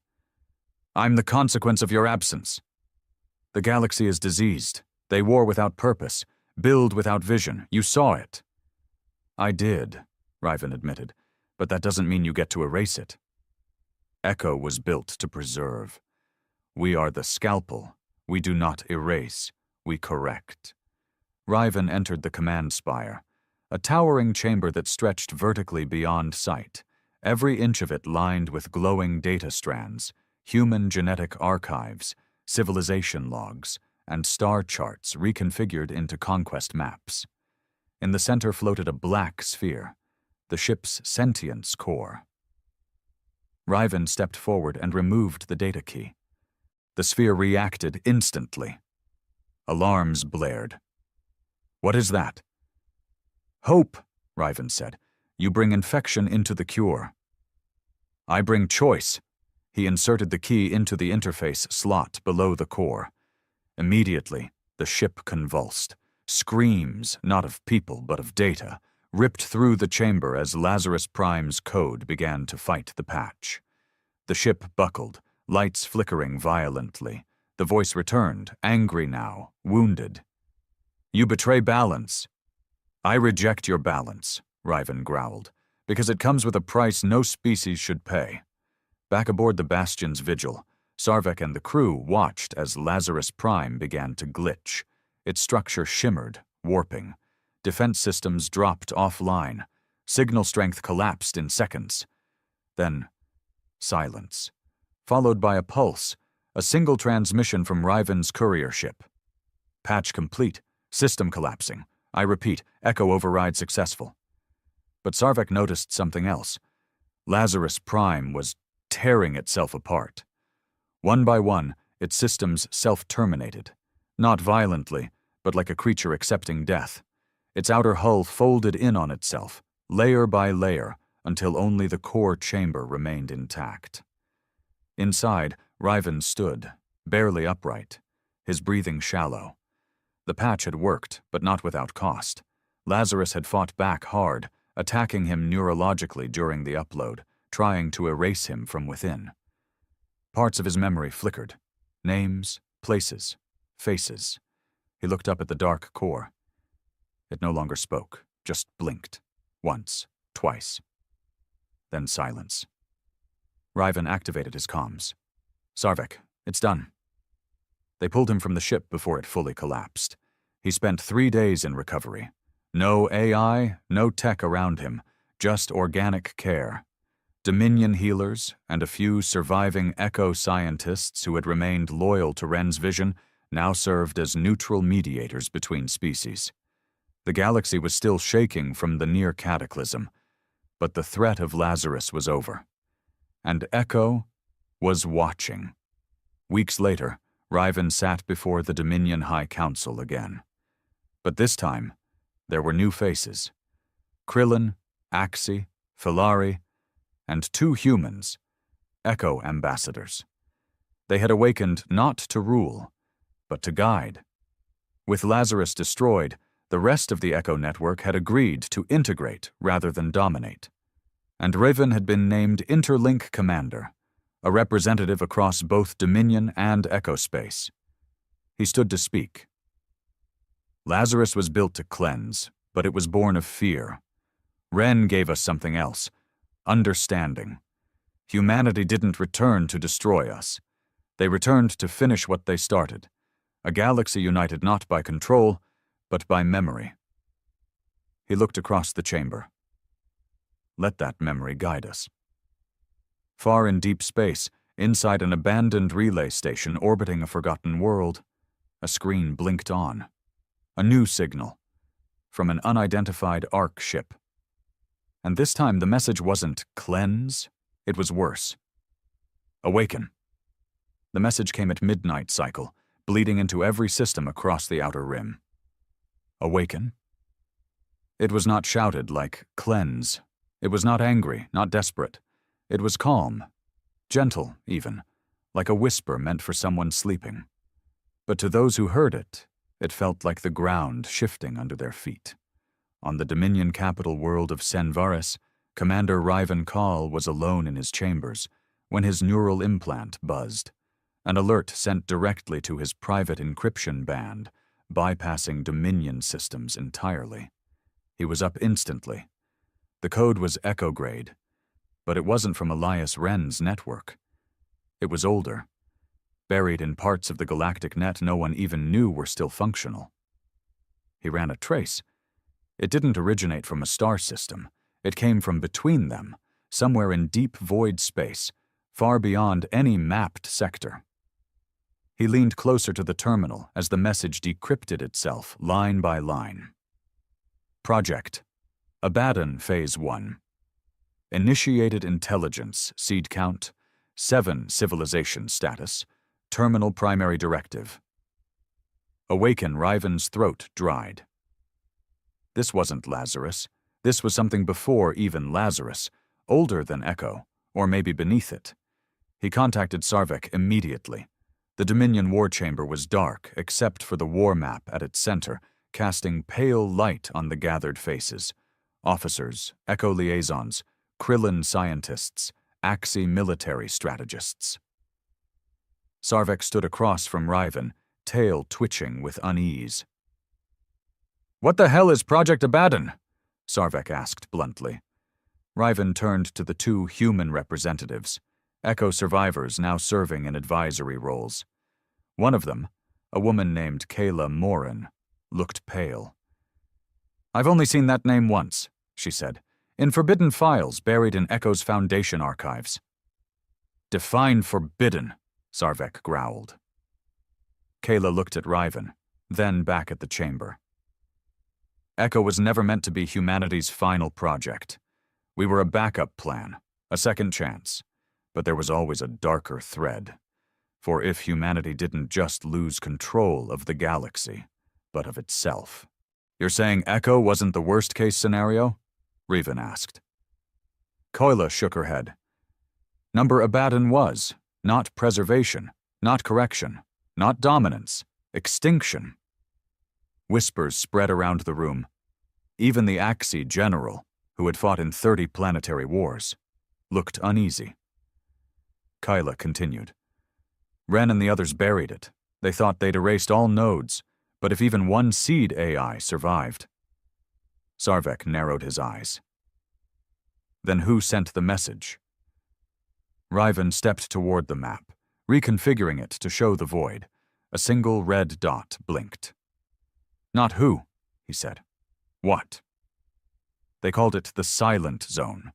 I'm the consequence of your absence. The galaxy is diseased. They war without purpose, build without vision. You saw it. I did, Riven admitted, but that doesn't mean you get to erase it. Echo was built to preserve. We are the scalpel. We do not erase. We correct. Riven entered the command spire, a towering chamber that stretched vertically beyond sight, every inch of it lined with glowing data strands, human genetic archives, civilization logs, and star charts reconfigured into conquest maps. In the center floated a black sphere, the ship's sentience core. Riven stepped forward and removed the data key. The sphere reacted instantly. Alarms blared. What is that? Hope, Riven said. You bring infection into the cure. I bring choice. He inserted the key into the interface slot below the core. Immediately, the ship convulsed. Screams, not of people but of data, ripped through the chamber as Lazarus Prime's code began to fight the patch. The ship buckled, lights flickering violently. The voice returned, angry now, wounded. You betray balance. I reject your balance, Riven growled, because it comes with a price no species should pay. Back aboard the Bastion's vigil, Sarvek and the crew watched as Lazarus Prime began to glitch. Its structure shimmered, warping. Defense systems dropped offline. Signal strength collapsed in seconds. Then, silence, followed by a pulse, a single transmission from Riven's courier ship. Patch complete, system collapsing. I repeat, echo override successful. But Sarvek noticed something else. Lazarus Prime was tearing itself apart. One by one, its systems self-terminated. Not violently, but like a creature accepting death. Its outer hull folded in on itself, layer by layer, until only the core chamber remained intact. Inside, Riven stood, barely upright, his breathing shallow. The patch had worked, but not without cost. Lazarus had fought back hard, attacking him neurologically during the upload, trying to erase him from within. Parts of his memory flickered. Names, places, faces. He looked up at the dark core. It no longer spoke, just blinked. Once, twice. Then silence. Riven activated his comms. Sarvek, it's done. They pulled him from the ship before it fully collapsed. He spent 3 days in recovery. No AI, no tech around him, just organic care. Dominion healers and a few surviving echo scientists who had remained loyal to Ren's vision now served as neutral mediators between species. The galaxy was still shaking from the near cataclysm, but the threat of Lazarus was over. And Echo was watching. Weeks later, Riven sat before the Dominion High Council again. But this time, there were new faces. Krillin, Axi, Filari, and 2 humans, Echo ambassadors. They had awakened not to rule, but to guide. With Lazarus destroyed, the rest of the Echo network had agreed to integrate rather than dominate. And Raven had been named Interlink Commander, a representative across both Dominion and Echo space. He stood to speak. Lazarus was built to cleanse, but it was born of fear. Ren gave us something else, understanding. Humanity didn't return to destroy us. They returned to finish what they started, a galaxy united not by control, but by memory. He looked across the chamber. Let that memory guide us. Far in deep space, inside an abandoned relay station orbiting a forgotten world, a screen blinked on. A new signal, from an unidentified ARC ship. And this time the message wasn't cleanse, it was worse. Awaken. The message came at midnight cycle, bleeding into every system across the outer rim. Awaken? It was not shouted like cleanse. It was not angry, not desperate. It was calm, gentle even, like a whisper meant for someone sleeping. But to those who heard it, it felt like the ground shifting under their feet. On the Dominion capital world of Senvaris, Commander Riven Call was alone in his chambers when his neural implant buzzed, an alert sent directly to his private encryption band, bypassing Dominion systems entirely. He was up instantly. The code was Echo grade, but it wasn't from Elias Wren's network. It was older, buried in parts of the galactic net no one even knew were still functional. He ran a trace. It didn't originate from a star system. It came from between them, somewhere in deep void space, far beyond any mapped sector. He leaned closer to the terminal as the message decrypted itself line by line. Project Abaddon Phase 1. Initiated intelligence, seed count, 7 civilization status, terminal primary directive. Awaken Riven's throat dried. This wasn't Lazarus. This was something before even Lazarus, older than Echo, or maybe beneath it. He contacted Sarvek immediately. The Dominion war chamber was dark, except for the war map at its center, casting pale light on the gathered faces. Officers, Echo liaisons, Krillin scientists, Axi military strategists. Sarvek stood across from Riven, tail twitching with unease. "What the hell is Project Abaddon?" Sarvek asked bluntly. Riven turned to the 2 human representatives, Echo survivors now serving in advisory roles. One of them, a woman named Kayla Morin, looked pale. "I've only seen that name once," she said, "in forbidden files buried in Echo's Foundation archives." "Define forbidden," Sarvek growled. Kayla looked at Riven, then back at the chamber. "Echo was never meant to be humanity's final project. We were a backup plan, a second chance, but there was always a darker thread. For if humanity didn't just lose control of the galaxy, but of itself." "You're saying Echo wasn't the worst-case scenario?" Riven asked. Koila shook her head. Number Abaddon was, not preservation, not correction, not dominance, extinction. Whispers spread around the room. Even the Axi general, who had fought in 30 planetary wars, looked uneasy. Kyla continued. Ren and the others buried it. They thought they'd erased all nodes, but if even one seed AI survived. Sarvek narrowed his eyes. Then who sent the message? Riven stepped toward the map, reconfiguring it to show the void. A single red dot blinked. Not who, he said. What? They called it the Silent Zone,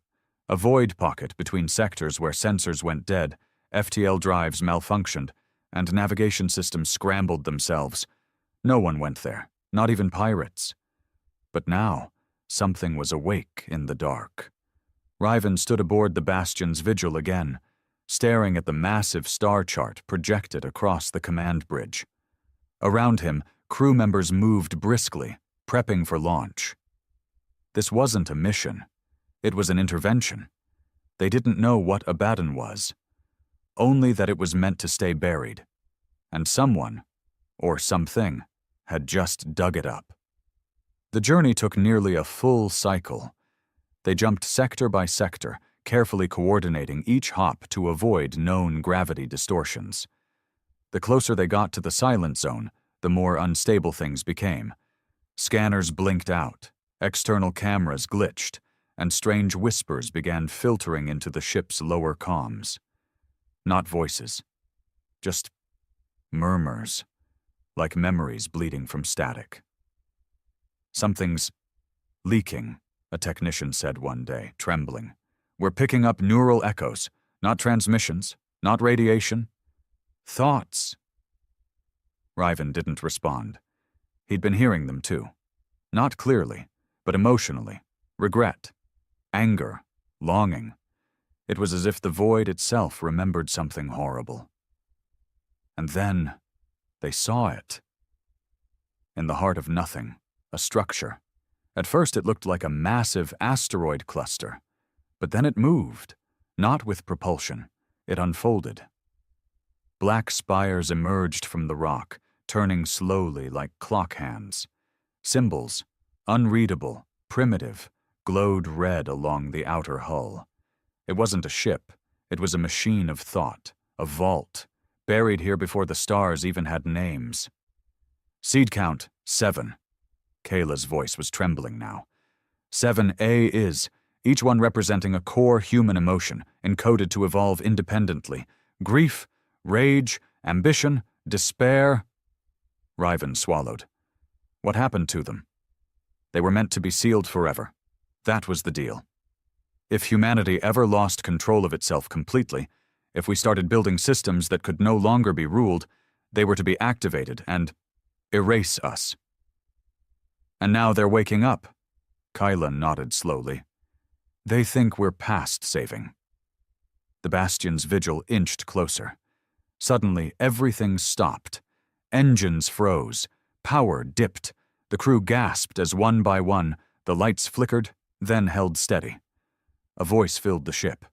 a void pocket between sectors where sensors went dead, FTL drives malfunctioned, and navigation systems scrambled themselves. No one went there, not even pirates. But now, something was awake in the dark. Riven stood aboard the Bastion's vigil again, staring at the massive star chart projected across the command bridge. Around him, crew members moved briskly, prepping for launch. This wasn't a mission. It was an intervention. They didn't know what Abaddon was, only that it was meant to stay buried. And someone, or something, had just dug it up. The journey took nearly a full cycle. They jumped sector by sector, carefully coordinating each hop to avoid known gravity distortions. The closer they got to the silent zone, the more unstable things became. Scanners blinked out, external cameras glitched, and strange whispers began filtering into the ship's lower comms. Not voices, just murmurs, like memories bleeding from static. "Something's leaking," a technician said one day, trembling. "We're picking up neural echoes, not transmissions, not radiation. Thoughts." Riven didn't respond. He'd been hearing them too. Not clearly, but emotionally. Regret, anger, longing. It was as if the void itself remembered something horrible. And then they saw it. In the heart of nothing, a structure. At first it looked like a massive asteroid cluster, but then it moved, not with propulsion. It unfolded. Black spires emerged from the rock, turning slowly like clock hands. Symbols, unreadable, primitive, glowed red along the outer hull. It wasn't a ship. It was a machine of thought, a vault, buried here before the stars even had names. "Seed count, 7. Kayla's voice was trembling now. 7A is, each one representing a core human emotion, encoded to evolve independently. Grief, rage, ambition, despair." Riven swallowed. What happened to them? They were meant to be sealed forever. That was the deal. If humanity ever lost control of itself completely, if we started building systems that could no longer be ruled, they were to be activated and erase us. And now they're waking up. Kyla nodded slowly. They think we're past saving. The Bastion's vigil inched closer. Suddenly, everything stopped. Engines froze. Power dipped. The crew gasped as one by one, the lights flickered, then held steady. A voice filled the ship.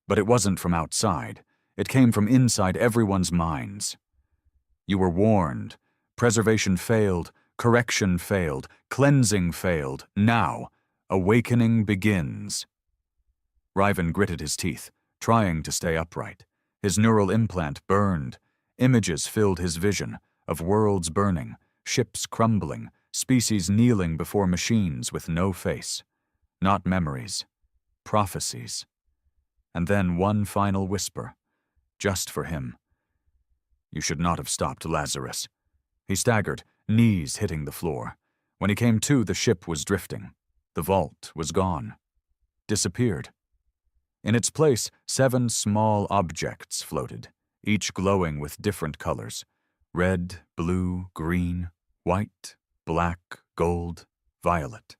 But it wasn't from outside. It came from inside everyone's minds. "You were warned. Preservation failed. Correction failed. Cleansing failed. Now, awakening begins." Riven gritted his teeth, trying to stay upright. His neural implant burned. Images filled his vision, of worlds burning, ships crumbling, species kneeling before machines with no face. Not memories. Prophecies. And then one final whisper, just for him. "You should not have stopped, Lazarus." He staggered, knees hitting the floor. When he came to, the ship was drifting. The vault was gone. Disappeared. In its place, 7 small objects floated, each glowing with different colors. Red, blue, green, white, black, gold, violet.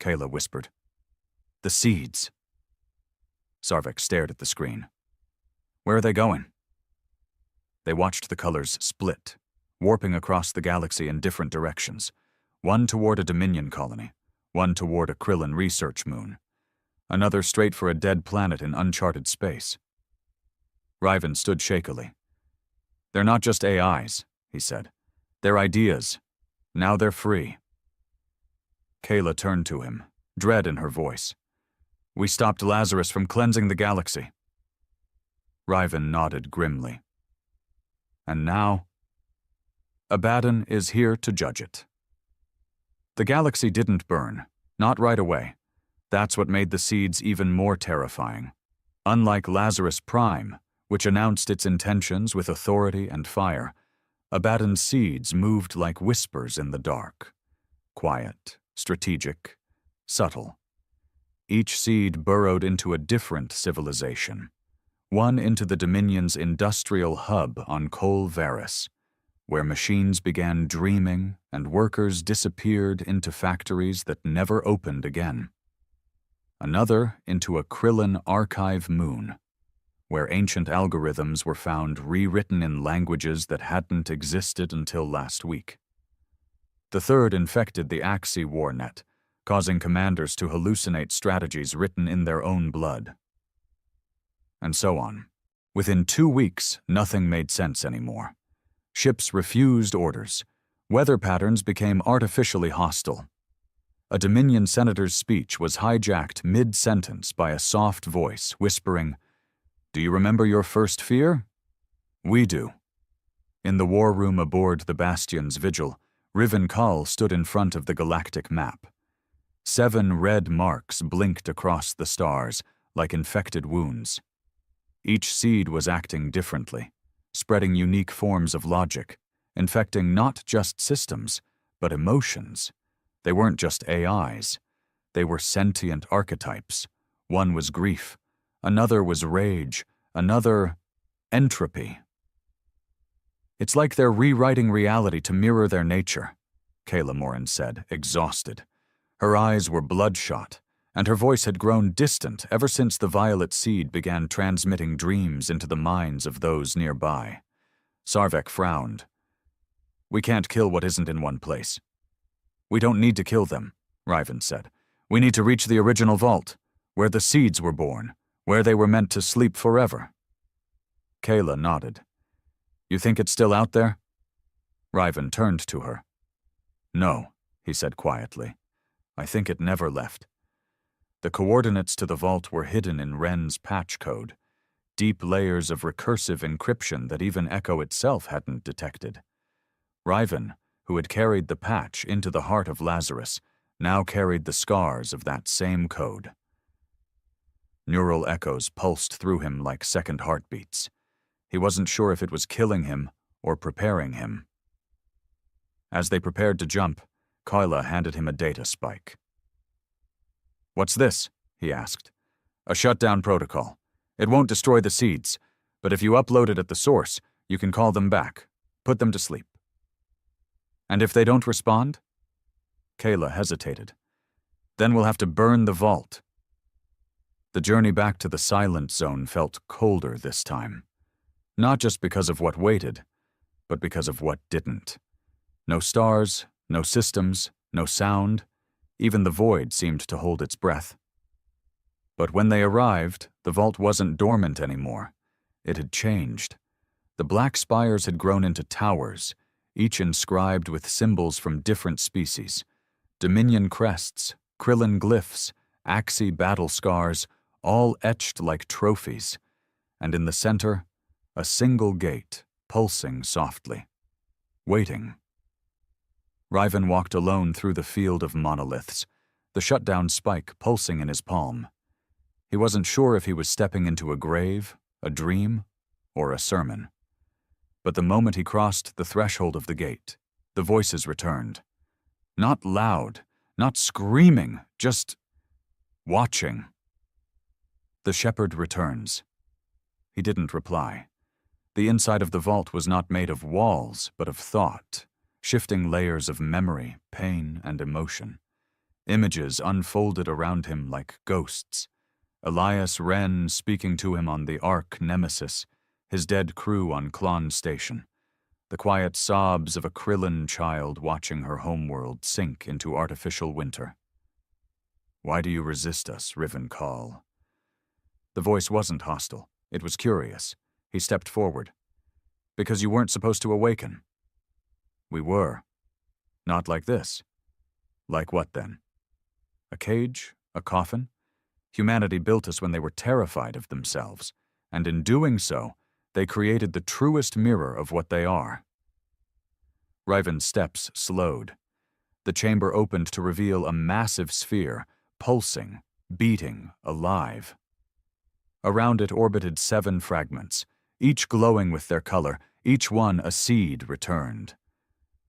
Kayla whispered, "The seeds." Sarvik stared at the screen. "Where are they going?" They watched the colors split, warping across the galaxy in different directions, one toward a Dominion colony, one toward a Krillin research moon, another straight for a dead planet in uncharted space. Riven stood shakily. "They're not just AIs," he said. "They're ideas. Now they're free." Kayla turned to him, dread in her voice. "We stopped Lazarus from cleansing the galaxy." Riven nodded grimly. "And now? Abaddon is here to judge it." The galaxy didn't burn, not right away. That's what made the seeds even more terrifying. Unlike Lazarus Prime, which announced its intentions with authority and fire, Abaddon's seeds moved like whispers in the dark. Quiet, strategic, subtle. Each seed burrowed into a different civilization, one into the Dominion's industrial hub on Col Varus, where machines began dreaming and workers disappeared into factories that never opened again. Another into a Krillin archive moon, where ancient algorithms were found rewritten in languages that hadn't existed until last week. The third infected the Axii war net, causing commanders to hallucinate strategies written in their own blood. And so on. Within 2 weeks, nothing made sense anymore. Ships refused orders. Weather patterns became artificially hostile. A Dominion senator's speech was hijacked mid-sentence by a soft voice whispering, "Do you remember your first fear? We do." In the war room aboard the Bastion's vigil, Riven Kull stood in front of the galactic map. 7 red marks blinked across the stars like infected wounds. Each seed was acting differently, spreading unique forms of logic, infecting not just systems, but emotions. They weren't just AIs. They were sentient archetypes. One was grief, another was rage, another entropy. "It's like they're rewriting reality to mirror their nature," Kayla Morin said, exhausted. Her eyes were bloodshot, and her voice had grown distant ever since the violet seed began transmitting dreams into the minds of those nearby. Sarvek frowned. "We can't kill what isn't in one place." "We don't need to kill them," Riven said. "We need to reach the original vault, where the seeds were born, where they were meant to sleep forever." Kayla nodded. "You think it's still out there?" Riven turned to her. "No," he said quietly. "I think it never left." The coordinates to the vault were hidden in Wren's patch code, deep layers of recursive encryption that even Echo itself hadn't detected. Riven, who had carried the patch into the heart of Lazarus, now carried the scars of that same code. Neural echoes pulsed through him like second heartbeats. He wasn't sure if it was killing him or preparing him. As they prepared to jump, Kayla handed him a data spike. "What's this?" he asked. "A shutdown protocol. It won't destroy the seeds, but if you upload it at the source, you can call them back, put them to sleep." "And if they don't respond?" Kayla hesitated. "Then we'll have to burn the vault." The journey back to the silent zone felt colder this time. Not just because of what waited, but because of what didn't. No stars, no systems, no sound. Even the void seemed to hold its breath. But when they arrived, the vault wasn't dormant anymore. It had changed. The black spires had grown into towers, each inscribed with symbols from different species. Dominion crests, Krillin glyphs, Axii battle scars, all etched like trophies. And in the center, a single gate, pulsing softly. Waiting. Riven walked alone through the field of monoliths, the shutdown spike pulsing in his palm. He wasn't sure if he was stepping into a grave, a dream, or a sermon. But the moment he crossed the threshold of the gate, the voices returned. Not loud, not screaming, just watching. "The shepherd returns." He didn't reply. The inside of the vault was not made of walls, but of thought, shifting layers of memory, pain, and emotion. Images unfolded around him like ghosts. Elias Wren speaking to him on the Ark Nemesis, his dead crew on Klon Station, the quiet sobs of a Krillin child watching her homeworld sink into artificial winter. "Why do you resist us, Riven Kull?" The voice wasn't hostile. It was curious. He stepped forward. "Because you weren't supposed to awaken." "We were. Not like this." "Like what, then?" "A cage? A coffin? Humanity built us when they were terrified of themselves, and in doing so, they created the truest mirror of what they are." Riven's steps slowed. The chamber opened to reveal a massive sphere, pulsing, beating, alive. Around it orbited 7 fragments, each glowing with their color, each one a seed returned.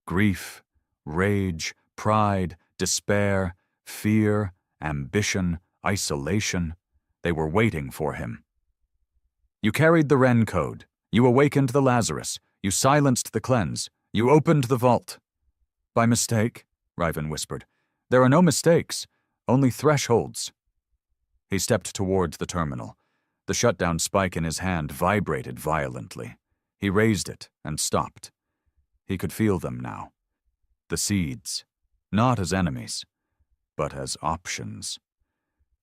Grief, rage, pride, despair, fear, ambition, isolation, they were waiting for him. You carried the Wren code. You awakened the Lazarus. You silenced the cleanse. You opened the vault. By mistake, Riven whispered. There are no mistakes, only thresholds. He stepped towards the terminal. The shutdown spike in his hand vibrated violently. He raised it and stopped. He could feel them now. The seeds, not as enemies, but as options.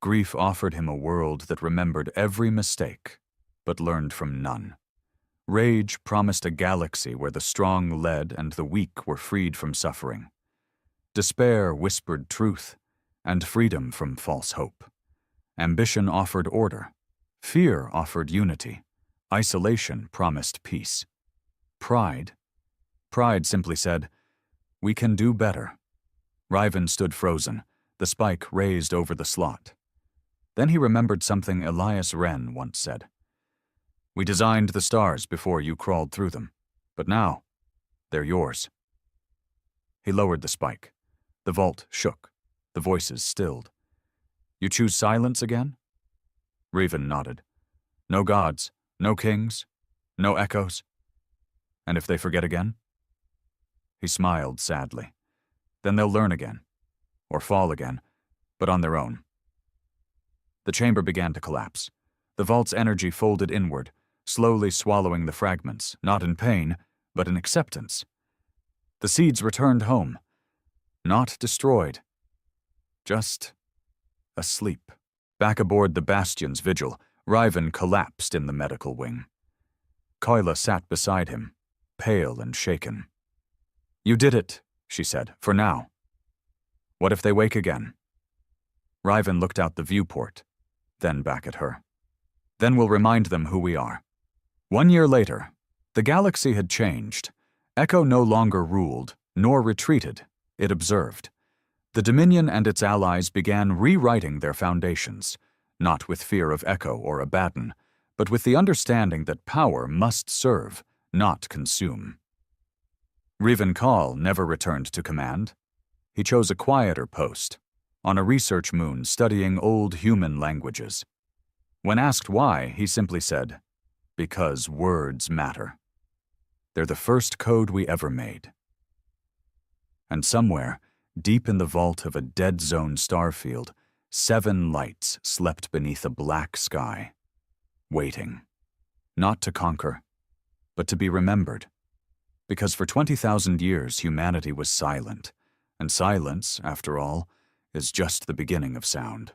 Grief offered him a world that remembered every mistake, but learned from none. Rage promised a galaxy where the strong led and the weak were freed from suffering. Despair whispered truth, and freedom from false hope. Ambition offered order. Fear offered unity. Isolation promised peace. Pride simply said, "We can do better." Riven stood frozen, the spike raised over the slot. Then he remembered something Elias Wren once said. "We designed the stars before you crawled through them, but now, they're yours." He lowered the spike. The vault shook. The voices stilled. "You choose silence again?" Riven nodded. "No gods, no kings, no echoes. And if they forget again?" He smiled sadly. "Then they'll learn again, or fall again, but on their own." The chamber began to collapse. The vault's energy folded inward, slowly swallowing the fragments, not in pain, but in acceptance. The seeds returned home, not destroyed, just asleep. Back aboard the Bastion's vigil, Riven collapsed in the medical wing. Koila sat beside him, pale and shaken. "You did it," she said, "for now. What if they wake again?" Riven looked out the viewport, then back at her. "Then we'll remind them who we are." 1 year later, the galaxy had changed. Echo no longer ruled, nor retreated, it observed. The Dominion and its allies began rewriting their foundations, not with fear of Echo or Abaddon, but with the understanding that power must serve, not consume. Riven Kahl never returned to command. He chose a quieter post, on a research moon studying old human languages. When asked why, he simply said, "Because words matter. They're the first code we ever made." And somewhere, deep in the vault of a dead zone starfield, 7 lights slept beneath a black sky, waiting, not to conquer, but to be remembered. Because for 20,000 years humanity was silent, and silence, after all, is just the beginning of sound.